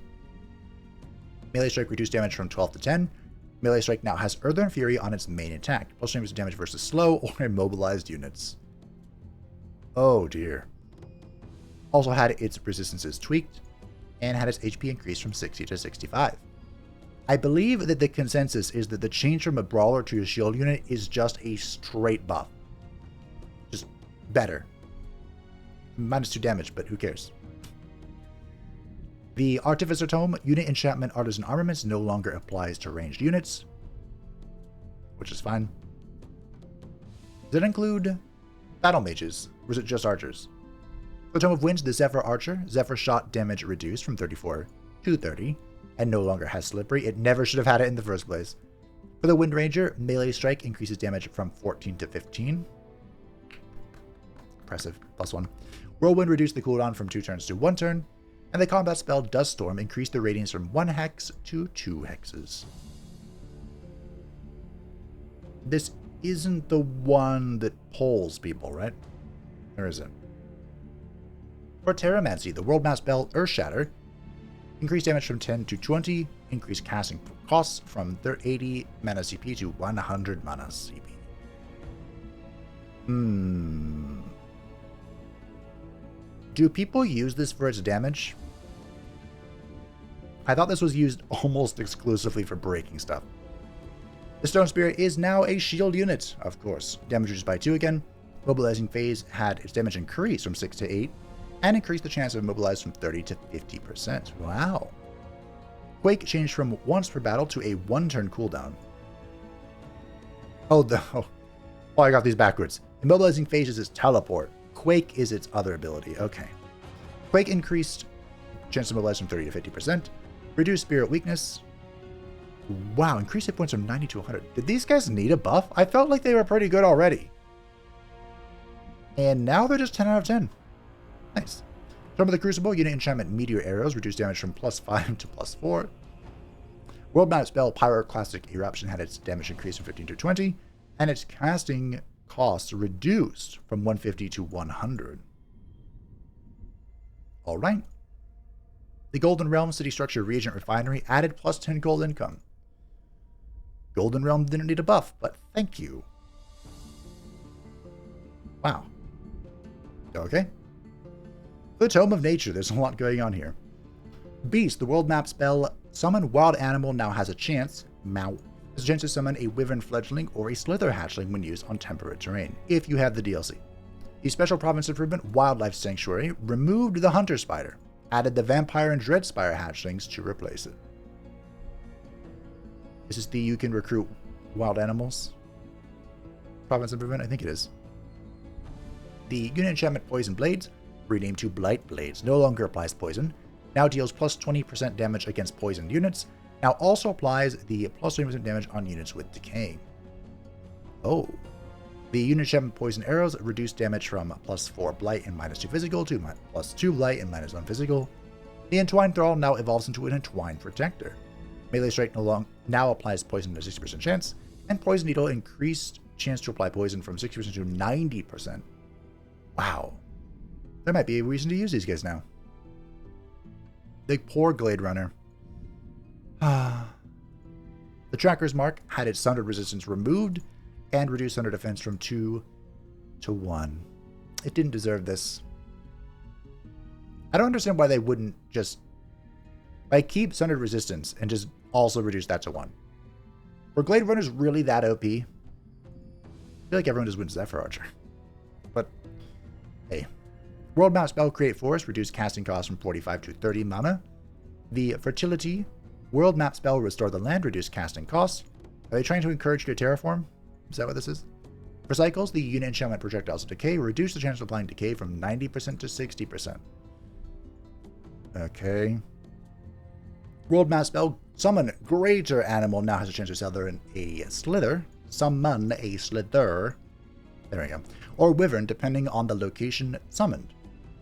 Melee Strike reduced damage from 12 to 10. Melee Strike now has Earthern Fury on its main attack. Plus 20% damage versus slow or immobilized units. Oh dear. Also had its resistances tweaked, and had its HP increased from 60 to 65. I believe that the consensus is that the change from a brawler to a shield unit is just a straight buff. Just better. -2 damage, but who cares? The Artificer Tome, Unit Enchantment Artisan Armaments, no longer applies to ranged units, which is fine. Does it include battle mages, or is it just archers? The Tome of Winds, the Zephyr Archer, Zephyr Shot damage reduced from 34 to 30, and no longer has Slippery. It never should have had it in the first place. For the Wind Ranger, Melee Strike increases damage from 14 to 15. Impressive. +1. Whirlwind reduced the cooldown from 2 turns to 1 turn. And the combat spell Dust Storm increased the radiance from 1 hex to 2 hexes. This isn't the one that pulls people, right? Or is it? For Terramancy, the world map spell Earthshatter increased damage from 10 to 20, increased casting costs from 80 mana CP to 100 mana CP. Do people use this for its damage? I thought this was used almost exclusively for breaking stuff. The Stone Spear is now a shield unit, of course. Damage reduced by 2 again. Mobilizing phase had its damage increased from 6 to 8, and increased the chance of immobilized from 30 to 50%. Wow. Quake changed from once per battle to a 1-turn cooldown. Oh, I got these backwards. Immobilizing phase is its teleport. Quake is its other ability. Okay. Quake increased chance to immobilize from 30 to 50%. Reduced spirit weakness. Wow, increased hit points from 90 to 100. Did these guys need a buff? I felt like they were pretty good already. And now they're just 10 out of 10. Nice. Storm of the Crucible, unit enchantment Meteor Arrows, reduced damage from +5 to +4. World map spell Pyroclastic Eruption had its damage increased from 15 to 20, and its casting costs reduced from 150 to 100. Alright. The Golden Realm City Structure Reagent Refinery added +10 gold income. Golden Realm didn't need a buff, but thank you. Wow. Okay. The Tome of Nature, there's a lot going on here. Beast, the world map spell Summon Wild Animal now has a chance, has a chance to summon a Wyvern Fledgling or a Slither Hatchling when used on temperate terrain, if you have the DLC. The Special Province Improvement Wildlife Sanctuary removed the Hunter Spider, added the Vampire and Dread Spire hatchlings to replace it. Is this the you can recruit wild animals Province Improvement? I think it is. The unit enchantment Poison Blades, renamed to Blight Blades, no longer applies poison, now deals +20% damage against poisoned units, now also applies the +20% damage on units with decay. Oh. The unit enchantment Poison Arrows reduced damage from +4 Blight and -2 physical to +2 Blight and -1 physical. The Entwined Thrall now evolves into an Entwined Protector. Melee Strike now applies poison to 60% chance, and Poison Needle increased chance to apply poison from 60% to 90%. Wow. There might be a reason to use these guys now. The poor Glade Runner. The Tracker's Mark had its Thunder resistance removed and reduced Thunder defense from 2 to 1. It didn't deserve this. I don't understand why they wouldn't just like keep Sundered Resistance and just also reduce that to 1. Were Glade Runners really that OP? I feel like everyone just wins Zephyr Archer. But, hey. World Map spell Create Forest, reduce casting cost from 45 to 30 mana. The Fertility World Map spell Restore the Land, reduce casting costs. Are they trying to encourage you to terraform? Is that what this is? For cycles, the unit enchantment Projectiles of Decay, reduce the chance of applying decay from 90% to 60%. Okay. World Map spell Summon Greater Animal now has a chance to summon a Slither. Summon a Slither. There we go. Or Wyvern, depending on the location summoned.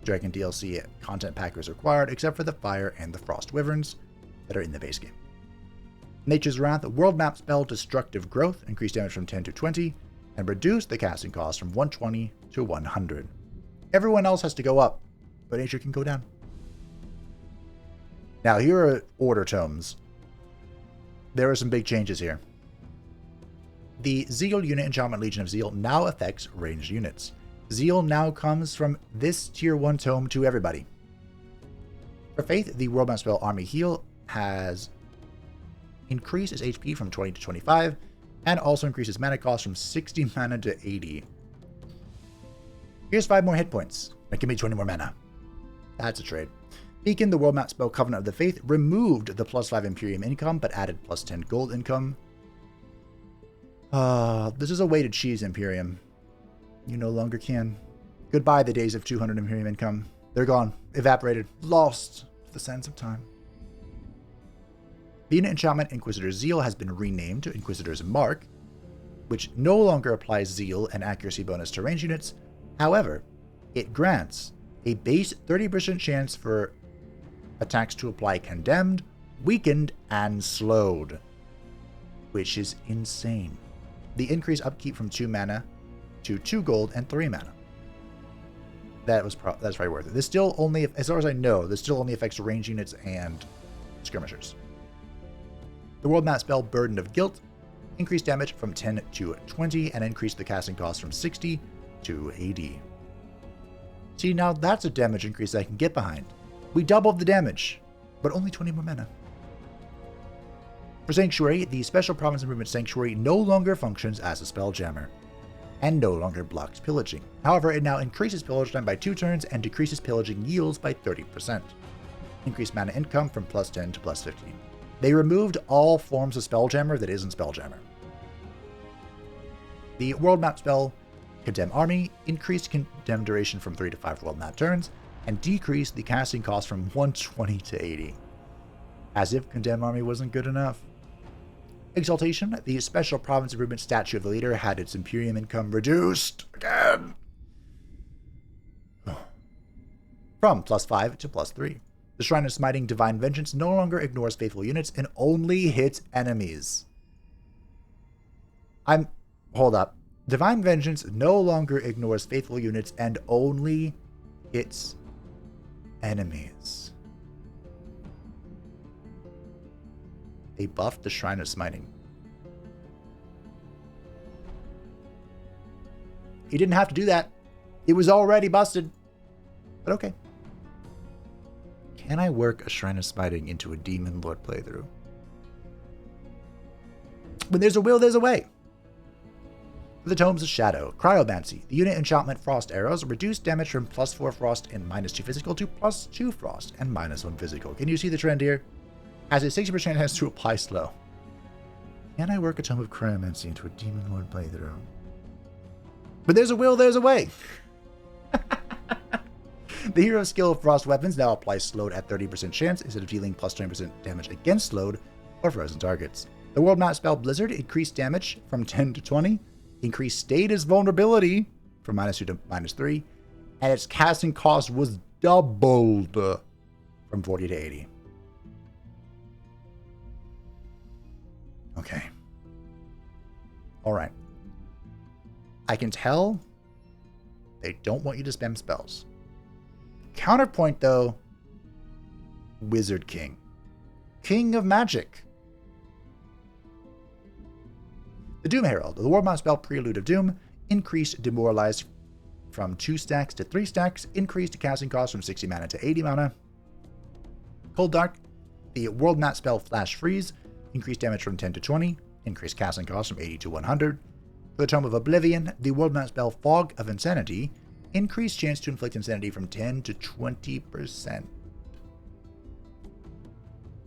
Dragon DLC content pack is required, except for the Fire and the Frost Wyverns that are in the base game. Nature's Wrath, World Map spell Destructive Growth, increase damage from 10 to 20, and reduce the casting cost from 120 to 100. Everyone else has to go up, but nature can go down. Now, here are Order Tomes. There are some big changes here. The Zeal unit Enchantment Legion of Zeal now affects ranged units. Zeal now comes from this Tier 1 tome to everybody. For Faith, the World Map spell Army Heal has increased its HP from 20 to 25, and also increases mana cost from 60 mana to 80. Here's 5 more hit points. That give me 20 more mana. That's a trade. Beacon, the World Map spell Covenant of the Faith, removed the +5 Imperium income, but added +10 gold income. This is a way to cheese Imperium. You no longer can. Goodbye the days of 200 Imperium income. They're gone. Evaporated. Lost to the sands of time. The unit enchantment Inquisitor's Zeal has been renamed to Inquisitor's Mark, which no longer applies Zeal and accuracy bonus to range units. However, it grants a base 30% chance for attacks to apply Condemned, Weakened, and Slowed, which is insane. The increase upkeep from 2 mana to 2 gold and 3 mana. That's probably worth it. This still only, as far as I know, this still only affects range units and skirmishers. The World Map spell Burden of Guilt increased damage from 10 to 20 and increased the casting cost from 60 to 80. See, now that's a damage increase I can get behind. We doubled the damage, but only 20 more mana. For Sanctuary, the Special Province Improvement Sanctuary no longer functions as a Spelljammer, and no longer blocks pillaging. However, it now increases pillage time by 2 turns and decreases pillaging yields by 30%. Increased mana income from +10 to +15. They removed all forms of Spelljammer that isn't Spelljammer. The World Map spell Condemn Army increased Condemn duration from 3 to 5 World Map turns, and decreased the casting cost from 120 to 80. As if Condemn Army wasn't good enough. Exaltation, the Special Province Improvement Statue of the Leader had its Imperium income reduced again from +5 to +3. The Shrine of Smiting Divine Vengeance no longer ignores faithful units and only hits enemies. Hold up. Divine Vengeance no longer ignores faithful units and only hits enemies. They buffed the Shrine of Smiting. He didn't have to do that. It was already busted. But okay. Can I work a Shrine of Smiting into a Demon Lord playthrough? When there's a will, there's a way. For the Tomes of Shadow, Cryomancy, the unit enchantment Frost Arrows reduce damage from +4 Frost and -2 physical to +2 Frost and -1 physical. Can you see the trend here? Has a 60% chance to apply slow. Can I work a Tome of Cryomancy into a Demon Lord playthrough? But there's a will, there's a way. The Hero skill of Frost Weapons now applies slowed at 30% chance instead of dealing +20% damage against slowed or frozen targets. The World Map spell Blizzard increased damage from 10 to 20, increased status vulnerability from -2 to -3, and its casting cost was doubled from 40 to 80. Okay. Alright. I can tell they don't want you to spam spells. Counterpoint, though, Wizard King. King of Magic. The Doom Herald, the War Map spell Prelude of Doom, increased demoralized from 2 stacks to 3 stacks, increased casting cost from 60 mana to 80 mana. Cold Dark, the World Mat spell Flash Freeze, increased damage from 10 to 20, increased casting cost from 80 to 100. For the Tome of Oblivion, the World Mat spell Fog of Insanity, increased chance to inflict insanity from 10 to 20%.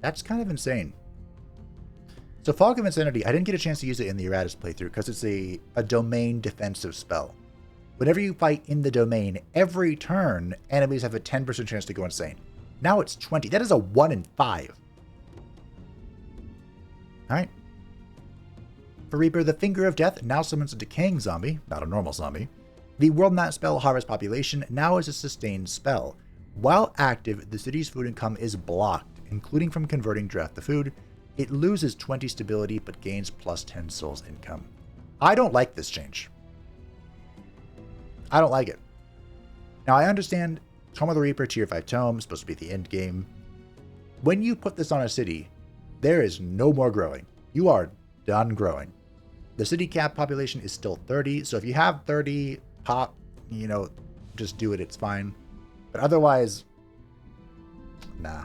That's kind of insane. So Fog of Insanity, I didn't get a chance to use it in the Erratus playthrough because it's a domain defensive spell. Whenever you fight in the domain, every turn, enemies have a 10% chance to go insane. Now it's 20. That is a 1 in 5. Alright. For Reaper, the Finger of Death now summons a decaying zombie, not a normal zombie. The World Mat spell Harvest Population now is a sustained spell. While active, the city's food income is blocked, including from converting draft to food. It loses 20 stability but gains plus 10 souls income. I don't like this change. I don't like it. Now I understand Tome of the Reaper tier 5 tome, supposed to be the end game. When you put this on a city, there is no more growing. You are done growing. The city cap population is still 30, so if you have 30 pop, just do it, it's fine. But otherwise, nah.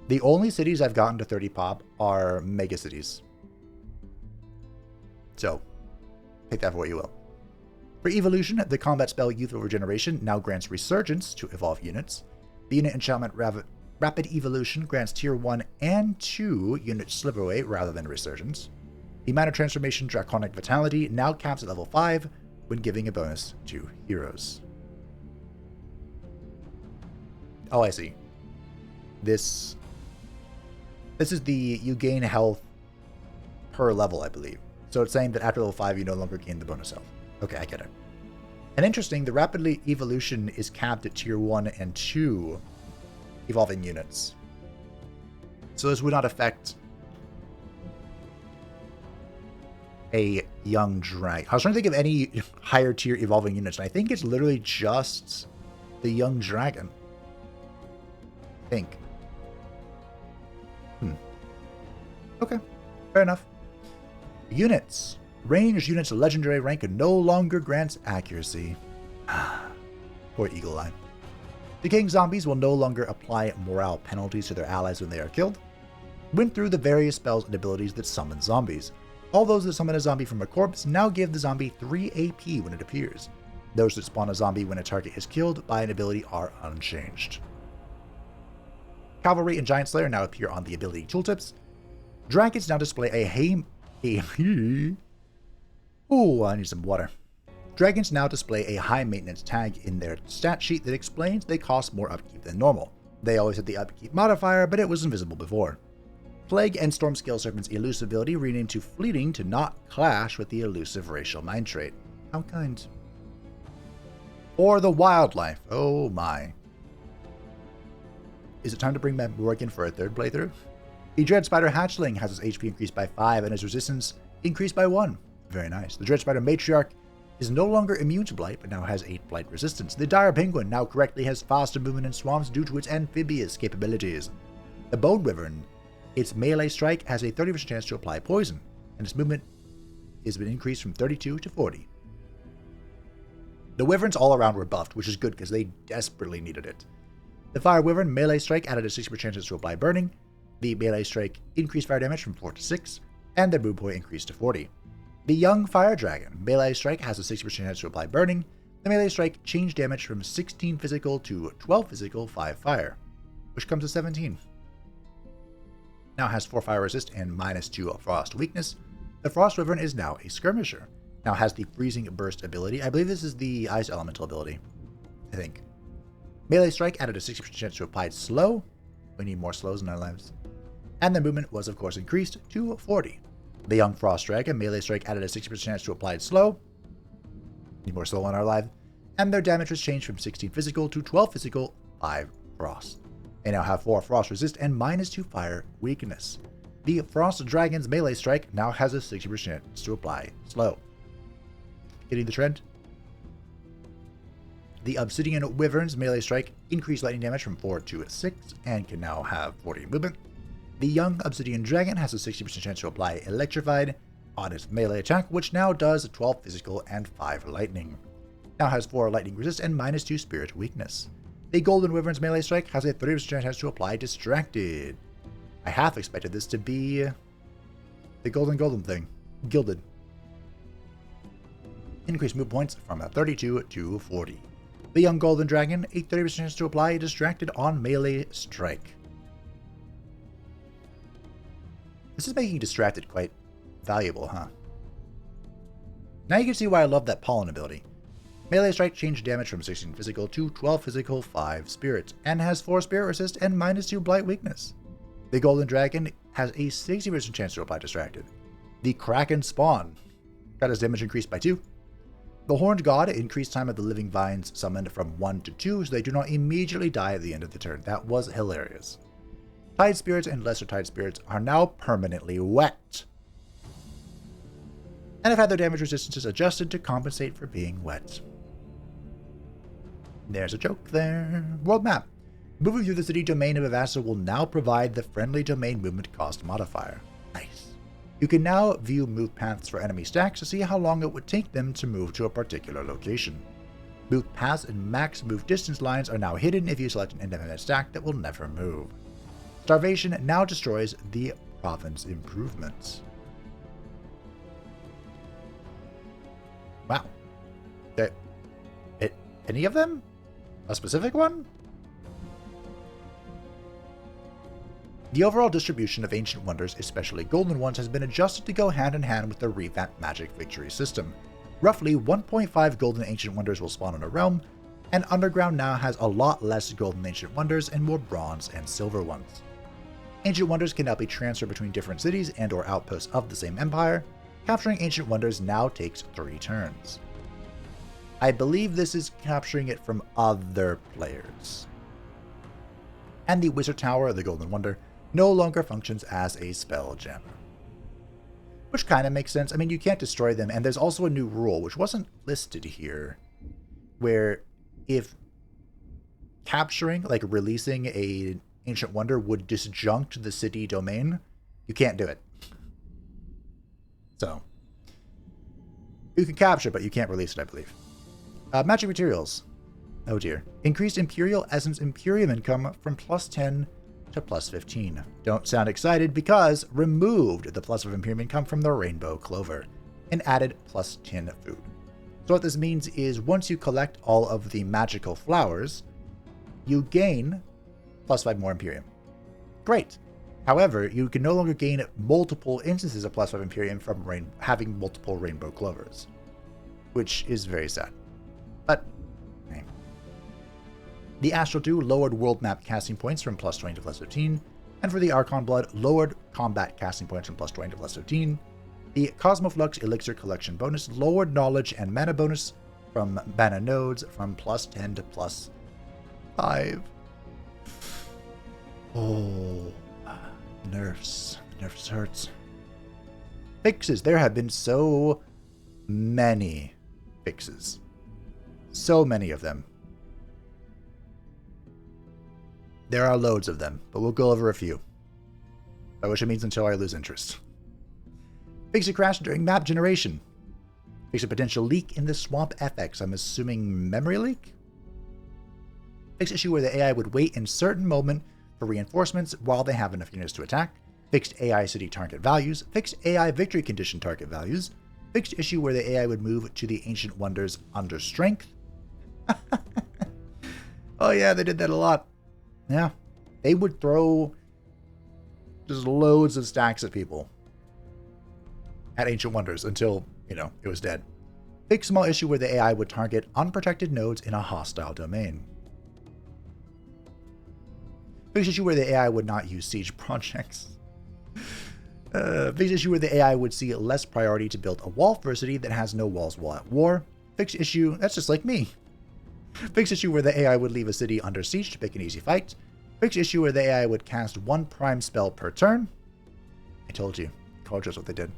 The only cities I've gotten to 30 pop are mega cities. So, take that for what you will. For Evolution, the combat spell Youthful Regeneration now grants Resurgence to evolve units. The unit enchantment Rapid Evolution grants tier 1 and 2 unit Sliverway rather than Resurgence. The Minor Transformation Draconic Vitality now caps at level 5 when giving a bonus to heroes. Oh, I see. This is the you gain health per level, I believe. So it's saying that after level 5, you no longer gain the bonus health. Okay, I get it. And interesting, the Rapidly Evolution is capped at tier 1 and 2 evolving units. So this would not affect a young dragon. I was trying to think of any higher tier evolving units, and I think it's literally just the young dragon. I think. Okay, fair enough. Units. Ranged units legendary rank no longer grants accuracy. Poor Eagle Eye. Decaying zombies will no longer apply morale penalties to their allies when they are killed. Went through the various spells and abilities that summon zombies. All those that summon a zombie from a corpse now give the zombie 3 AP when it appears. Those that spawn a zombie when a target is killed by an ability are unchanged. Cavalry and Giant Slayer now appear on the ability tooltips. Dragons now display Ooh, I need some water. Dragons now display a high maintenance tag in their stat sheet that explains they cost more upkeep than normal. They always had the upkeep modifier, but it was invisible before. Plague and Stormscale Serpent's elusive ability renamed to Fleeting to not clash with the elusive racial mind trait. How kind. Or the wildlife. Oh my. Is it time to bring back Morgan for a third playthrough? The Dread Spider Hatchling has his HP increased by 5 and his resistance increased by 1. Very nice. The Dread Spider Matriarch is no longer immune to Blight, but now has 8 Blight resistance. The Dire Penguin now correctly has faster movement in swamps due to its amphibious capabilities. The Bone Wyvern, its melee strike has a 30% chance to apply poison, and its movement has been increased from 32 to 40. The Wyverns all around were buffed, which is good because they desperately needed it. The Fire Wyvern melee strike added a 60% chance to apply burning. The melee strike increased fire damage from 4 to 6, and their move point increased to 40. The Young Fire Dragon melee strike has a 60% chance to apply burning. The melee strike changed damage from 16 physical to 12 physical, 5 fire, which comes to 17. Now has 4 fire resist and -2 frost weakness. The Frost Wyvern is now a skirmisher. Now has the Freezing Burst ability. I believe this is the Ice Elemental ability. I think. Melee strike added a 60% chance to apply slow. We need more slows in our lives. And the movement was of course increased to 40. The Young Frost Dragon melee strike added a 60% chance to apply slow. Need more slow in our life. And their damage was changed from 16 physical to 12 physical, 5 frost. They now have 4 frost resist and -2 fire weakness. The Frost Dragon's melee strike now has a 60% chance to apply slow. Getting the trend? The Obsidian Wyvern's melee strike increased lightning damage from 4 to 6 and can now have 40 movement. The Young Obsidian Dragon has a 60% chance to apply Electrified. on its melee attack, which now does 12 physical and 5 lightning. Now has 4 lightning resist and -2 spirit weakness. The Golden Wyvern's melee strike has a 30% chance to apply Distracted. I half expected this to be the golden thing. Gilded. Increase move points from 32 to 40. The Young Golden Dragon, a 30% chance to apply Distracted on melee strike. This is making Distracted quite valuable, huh? Now you can see why I love that Pollen ability. Melee strike changed damage from 16 physical to 12 physical, 5 spirit, and has 4 spirit resist and -2 blight weakness. The Golden Dragon has a 60% chance to apply Distracted. The Kraken Spawn got his damage increased by 2. The Horned God increased time of the living vines summoned from 1 to 2 so they do not immediately die at the end of the turn. That was hilarious. Tide Spirits and Lesser Tide Spirits are now permanently wet, and have had their damage resistances adjusted to compensate for being wet. There's a joke there. World map. Moving through the city domain of Avasa will now provide the friendly domain movement cost modifier. Nice. You can now view move paths for enemy stacks to see how long it would take them to move to a particular location. Move paths and max move distance lines are now hidden if you select an independent stack that will never move. Starvation now destroys the province improvements. Wow. Any of them? A specific one? The overall distribution of Ancient Wonders, especially Golden ones, has been adjusted to go hand in hand with the revamped Magic Victory system. Roughly 1.5 Golden Ancient Wonders will spawn in a realm, and Underground now has a lot less Golden Ancient Wonders and more Bronze and Silver ones. Ancient Wonders can now be transferred between different cities and or outposts of the same empire. Capturing Ancient Wonders now takes 3 turns. I believe this is capturing it from other players. And the Wizard Tower of the Golden Wonder no longer functions as a spell gem. Which kind of makes sense. I mean, you can't destroy them, and there's also a new rule, which wasn't listed here, where if capturing, like releasing a Ancient Wonder would disjunct the city domain, you can't do it. So, you can capture, but you can't release it, I believe. Magic materials. Oh dear. Increased Imperial Essence Imperium income from +10 to +15. Don't sound excited because removed the +5 Imperium income from the Rainbow Clover and added +10 food. So what this means is once you collect all of the magical flowers, you gain +5 more Imperium. Great. However, you can no longer gain multiple instances of +5 Imperium from having multiple Rainbow Clovers, which is very sad. But, hey. The Astral 2 lowered world map casting points from +20 to +15, and for the Archon Blood, lowered combat casting points from +20 to +15. The Cosmoflux Elixir Collection bonus lowered knowledge and mana bonus from mana nodes from +10 to +5. Oh, nerfs. Nerfs hurts. Fixes. There have been so many fixes. So many of them. There are loads of them, but we'll go over a few. By which it means until I lose interest. Fix a crash during map generation. Fix a potential leak in the Swamp FX. I'm assuming memory leak? Fix issue where the AI would wait in certain moment for reinforcements while they have enough units to attack. Fixed AI city target values. Fixed AI victory condition target values. Fixed issue where the AI would move to the Ancient Wonders under strength. Oh yeah, they did that a lot. Yeah. They would throw just loads of stacks at people at Ancient Wonders until, it was dead. Fixed small issue where the AI would target unprotected nodes in a hostile domain. Fixed issue where the AI would not use siege projects. Fixed issue where the AI would see less priority to build a wall for a city that has no walls while at war. Fixed issue, that's just like me. Fixed issue where the AI would leave a city under siege to pick an easy fight. Fixed issue where the AI would cast 1 prime spell per turn. I told you. College is what they did.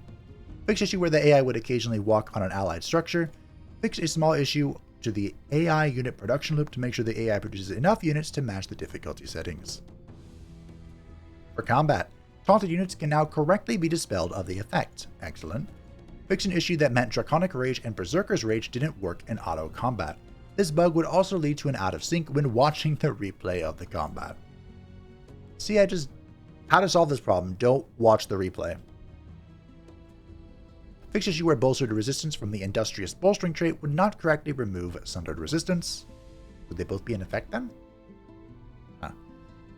Fixed issue where the AI would occasionally walk on an allied structure. Fixed a small issue to the AI unit production loop to make sure the AI produces enough units to match the difficulty settings. For combat, taunted units can now correctly be dispelled of the effect. Excellent. Fixed an issue that meant Draconic Rage and Berserker's Rage didn't work in auto combat. This bug would also lead to an out of sync when watching the replay of the combat. See, how to solve this problem, don't watch the replay. Fixed issue where bolstered resistance from the Industrious Bolstering trait would not correctly remove Sundered Resistance. Would they both be in effect then?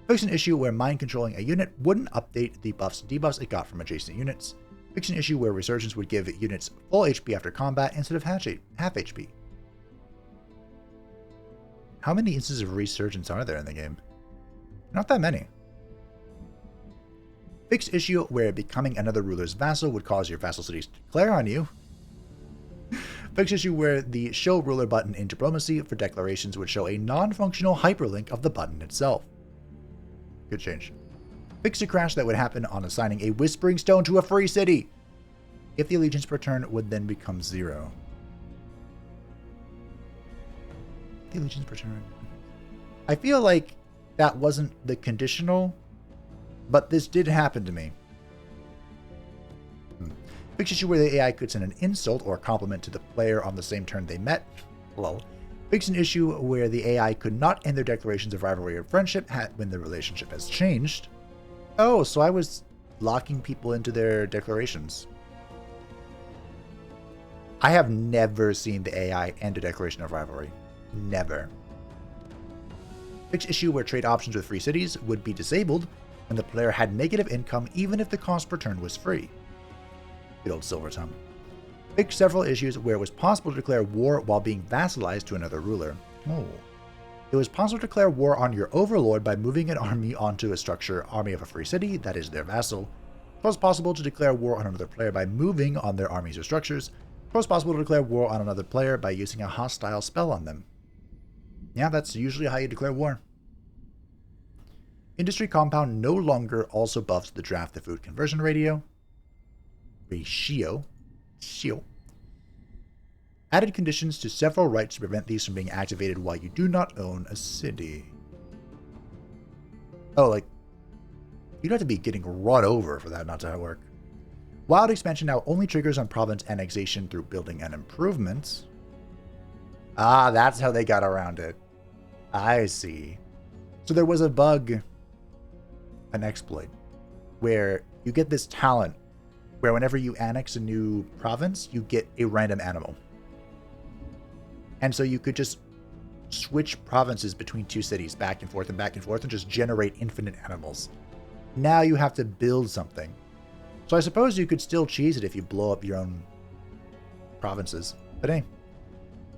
Fixed an issue where mind controlling a unit wouldn't update the buffs and debuffs it got from adjacent units. Fixed an issue where Resurgence would give units full HP after combat instead of half HP. How many instances of Resurgence are there in the game? Not that many. Fixed issue where becoming another ruler's vassal would cause your vassal cities to declare on you. Fixed issue where the show ruler button in diplomacy for declarations would show a non-functional hyperlink of the button itself. Good change. Fixed a crash that would happen on assigning a Whispering Stone to a free city. If the allegiance per turn would then become 0. The allegiance per turn. I feel like that wasn't the conditional, but this did happen to me. Fixed issue where the AI could send an insult or compliment to the player on the same turn they met. Lol. Fixed an issue where the AI could not end their declarations of rivalry or friendship when the relationship has changed. Oh, so I was locking people into their declarations. I have never seen the AI end a declaration of rivalry. Never. Fixed issue where trade options with free cities would be disabled when the player had negative income even if the cost per turn was free. Good old Silver Tongue. Fixed several issues where it was possible to declare war while being vassalized to another ruler. Oh. It was possible to declare war on your overlord by moving an army onto a structure army of a free city, that is their vassal. It was possible to declare war on another player by moving on their armies or structures. It was possible to declare war on another player by using a hostile spell on them. Yeah, that's usually how you declare war. Industry compound no longer also buffs the draft to food conversion ratio. Added conditions to several rights to prevent these from being activated while you do not own a city. Oh, like, you'd have to be getting run over for that not to work. Wild expansion now only triggers on province annexation through building and improvements. Ah, that's how they got around it. I see. So there was a bug, an exploit, where you get this talent where whenever you annex a new province, you get a random animal. And so you could just switch provinces between two cities back and forth and just generate infinite animals. Now you have to build something. So I suppose you could still cheese it if you blow up your own provinces. But hey.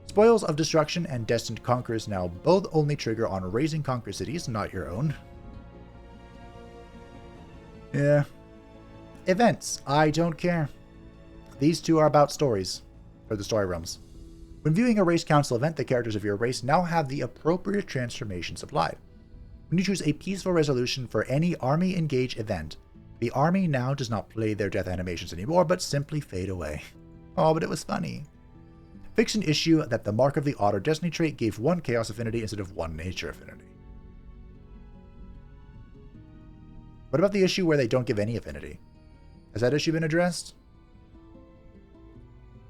Spoils of Destruction and Destined Conquerors now both only trigger on raising conquer cities, not your own. Yeah. Events. I don't care. These two are about stories, or the story realms. When viewing a race council event, the characters of your race now have the appropriate transformation supplied. When you choose a peaceful resolution for any army engage event, the army now does not play their death animations anymore, but simply fade away. Oh, but it was funny. Fix an issue that the Mark of the Otter Destiny trait gave 1 Chaos Affinity instead of 1 Nature Affinity. What about the issue where they don't give any affinity? Has that issue been addressed?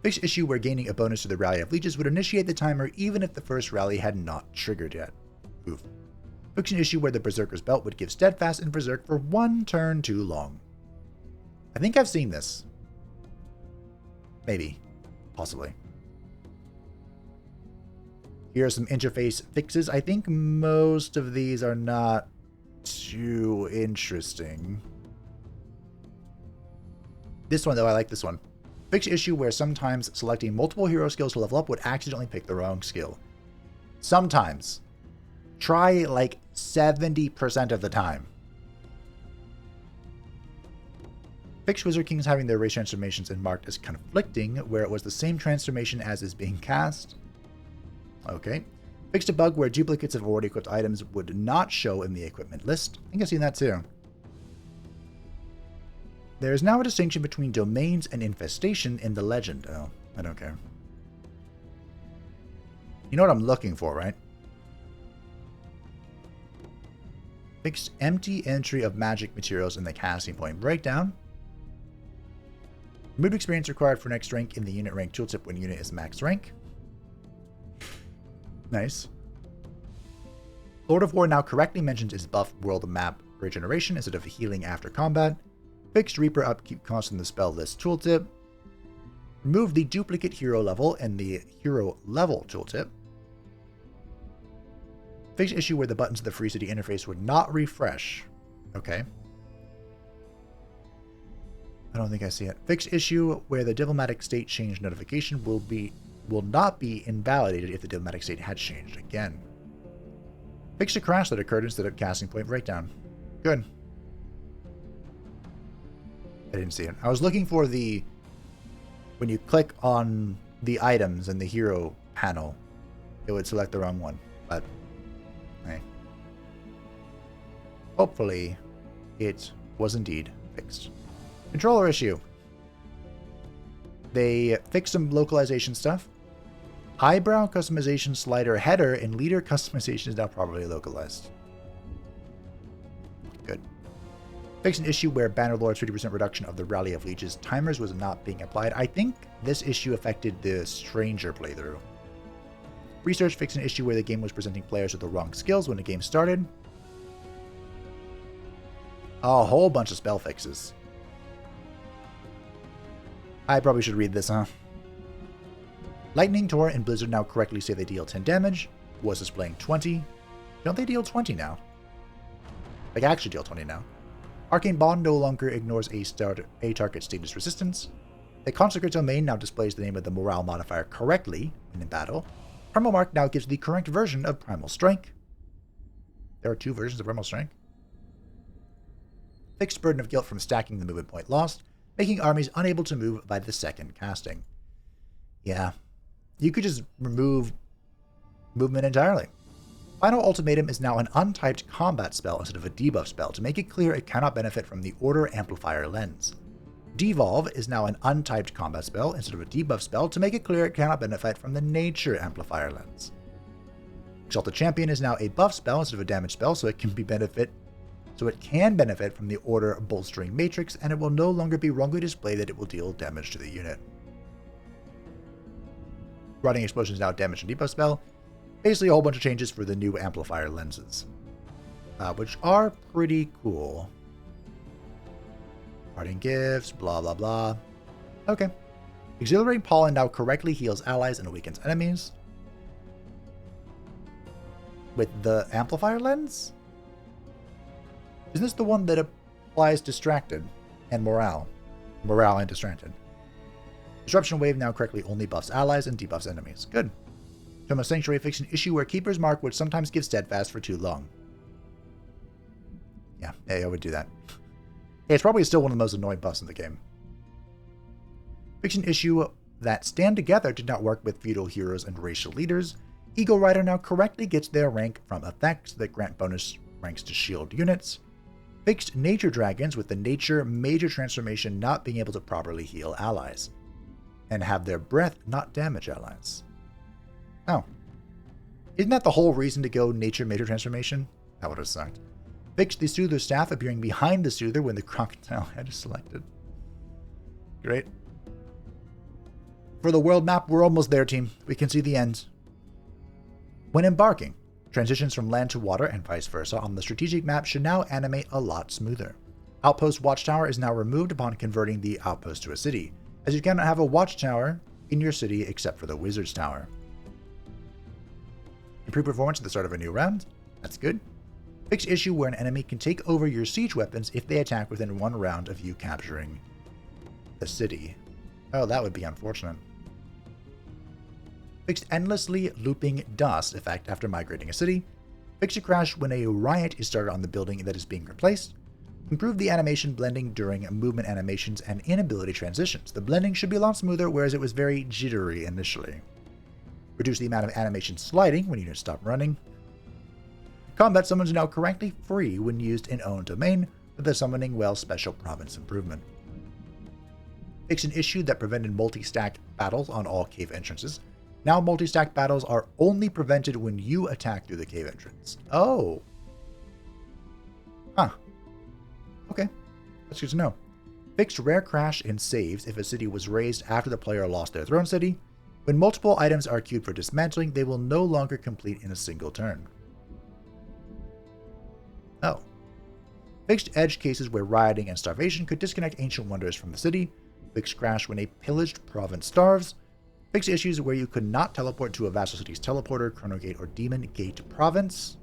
Fix issue where gaining a bonus to the Rally of Leeches would initiate the timer even if the first rally had not triggered yet. Oof. Fix an issue where the Berserker's Belt would give Steadfast in Berserk for 1 turn too long. I think I've seen this. Maybe. Possibly. Here are some interface fixes. I think most of these are not too interesting. This one, though, I like this one. Fix issue where sometimes selecting multiple hero skills to level up would accidentally pick the wrong skill. Sometimes. Try like 70% of the time. Fix Wizard Kings having their race transformations and marked as conflicting, where it was the same transformation as is being cast. Okay. Fixed a bug where duplicates of already equipped items would not show in the equipment list. I think I've seen that too. There is now a distinction between domains and infestation in the legend. Oh, I don't care. You know what I'm looking for, right? Fixed empty entry of magic materials in the casting point breakdown. Remove experience required for next rank in the unit rank tooltip when unit is max rank. Nice. Lord of War now correctly mentions its buff world map regeneration instead of healing after combat. Fixed Reaper upkeep cost in the spell list tooltip. Remove the duplicate hero level in the hero level tooltip. Fixed issue where the buttons of the Free City interface would not refresh. Okay. I don't think I see it. Fixed issue where the diplomatic state change notification will not be invalidated if the diplomatic state had changed again. Fixed a crash that occurred instead of casting point breakdown. Good. I didn't see it. I was looking for the... When you click on the items in the hero panel, it would select the wrong one. But, hey. Hopefully, it was indeed fixed. Controller issue. They fixed some localization stuff. Eyebrow customization slider header and leader customization is now properly localized. Good. Fixed an issue where Bannerlord's 50% reduction of the Rally of Leeches timers was not being applied. I think this issue affected the Stranger playthrough. Research fixed an issue where the game was presenting players with the wrong skills when the game started. A whole bunch of spell fixes. I probably should read this, huh? Lightning, Torrent, and Blizzard now correctly say they deal 10 damage. Was displaying 20. Don't they deal 20 now? Like, actually deal 20 now. Arcane Bond no longer ignores a target status resistance. The Consecrate Domain now displays the name of the morale modifier correctly when in battle. Primal Mark now gives the correct version of Primal Strike. There are 2 versions of Primal Strike. Fixed Burden of Guilt from stacking the movement point lost, making armies unable to move by the second casting. Yeah. You could just remove movement entirely. Final Ultimatum is now an untyped combat spell instead of a debuff spell to make it clear it cannot benefit from the Order Amplifier lens. Devolve is now an untyped combat spell instead of a debuff spell to make it clear it cannot benefit from the Nature Amplifier lens. Exalted Champion is now a buff spell instead of a damage spell so it can benefit from the Order Bolstering Matrix, and it will no longer be wrongly displayed that it will deal damage to the unit. Rotting Explosion is now a damage and debuff spell. Basically a whole bunch of changes for the new amplifier lenses, which are pretty cool. Parting gifts, blah blah blah. Okay. Exhilarating Pollen now correctly heals allies and weakens enemies. With the amplifier lens? Isn't this the one that applies Distracted and Morale? Morale and Distracted. Disruption Wave now correctly only buffs allies and debuffs enemies. Good. Tome of Sanctuary fixed an issue where Keeper's Mark would sometimes give Steadfast for too long. Yeah, I would do that. It's probably still one of the most annoying buffs in the game. Fixed an issue that Stand Together did not work with feudal heroes and racial leaders. Eagle Rider now correctly gets their rank from effects that grant bonus ranks to shield units. Fixed Nature Dragons with the Nature Major Transformation not being able to properly heal allies. And have their breath not damage allies. Oh. Isn't that the whole reason to go Nature Major Transformation? That would have sucked. Fixed the Soother staff appearing behind the Soother when the crocodile head is selected. Great. For the world map, we're almost there, team. We can see the end. When embarking, transitions from land to water and vice versa on the strategic map should now animate a lot smoother. Outpost Watchtower is now removed upon converting the outpost to a city, as you cannot have a watchtower in your city except for the Wizard's Tower. Improved performance at the start of a new round. That's good. Fixed issue where an enemy can take over your siege weapons if they attack within 1 round of you capturing the city. Oh, that would be unfortunate. Fixed endlessly looping dust effect after migrating a city. Fixed a crash when a riot is started on the building that is being replaced. Improve the animation blending during movement animations and inability transitions. The blending should be a lot smoother, whereas it was very jittery initially. Reduce the amount of animation sliding when units stop running. Combat summons are now correctly free when used in own domain, with the Summoning Well Special Province improvement. Fix an issue that prevented multi-stack battles on all cave entrances. Now multi-stack battles are only prevented when you attack through the cave entrance. Oh. Huh. Okay. That's good to know. Fixed rare crash and saves if a city was raised after the player lost their throne city. When multiple items are queued for dismantling, they will no longer complete in a single turn. Oh. Fixed edge cases where rioting and starvation could disconnect ancient wonders from the city. Fixed crash when a pillaged province starves. Fixed issues where you could not teleport to a vassal city's teleporter, chrono gate, or demon gate province.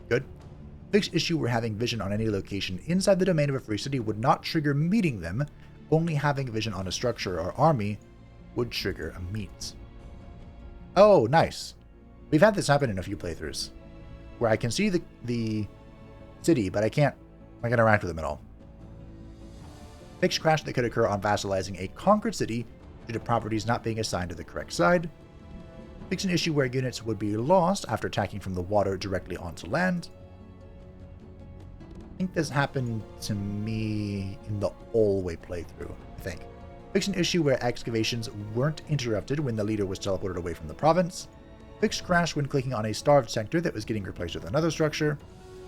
Good. Fixed issue where having vision on any location inside the domain of a free city would not trigger meeting them. Only having vision on a structure or army would trigger a meet. Oh, nice. We've had this happen in a few playthroughs, where I can see the city, but I can't interact with them at all. Fixed crash that could occur on vassalizing a conquered city due to properties not being assigned to the correct side. Fix an issue where units would be lost after attacking from the water directly onto land. I think this happened to me in the all-way playthrough, I think. Fix an issue where excavations weren't interrupted when the leader was teleported away from the province. Fixed crash when clicking on a starved sector that was getting replaced with another structure.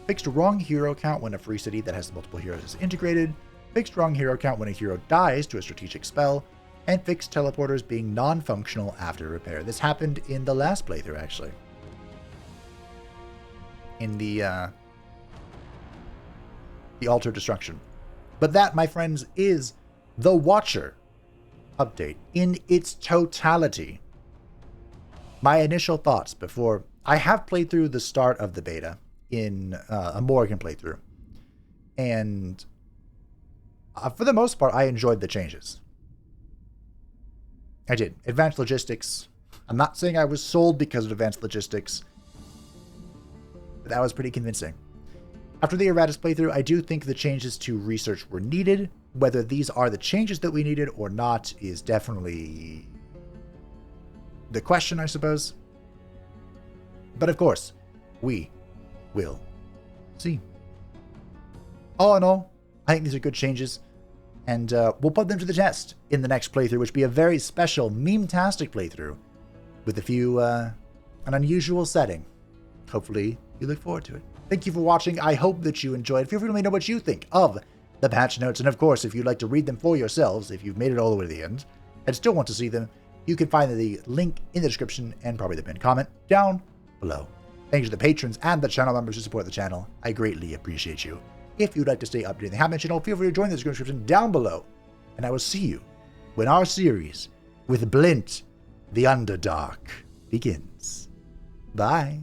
Fixed wrong hero count when a free city that has multiple heroes is integrated. Fixed wrong hero count when a hero dies to a strategic spell. And fixed teleporters being non-functional after repair. This happened in the last playthrough, actually. In the Altar Destruction. But that, my friends, is the Watcher update in its totality. My initial thoughts before I have played through the start of the beta in a Morgan playthrough, and for the most part, I enjoyed the changes. I did. Advanced logistics. I'm not saying I was sold because of advanced logistics, but that was pretty convincing. After the Erratus playthrough, I do think the changes to research were needed. Whether these are the changes that we needed or not is definitely the question, I suppose. But of course, we will see. All in all, I think these are good changes, and we'll put them to the test in the next playthrough, which will be a very special, meme-tastic playthrough with a few, an unusual setting. Hopefully, you look forward to it. Thank you for watching. I hope that you enjoyed. Feel free to let me know what you think of the patch notes, and of course, if you'd like to read them for yourselves, if you've made it all the way to the end and still want to see them, you can find the link in the description and probably the pinned comment down below. Thanks to the patrons and the channel members who support the channel. I greatly appreciate you. If you'd like to stay updated on the Hatman channel, feel free to join the description down below. And I will see you when our series with Blint the Underdark begins. Bye.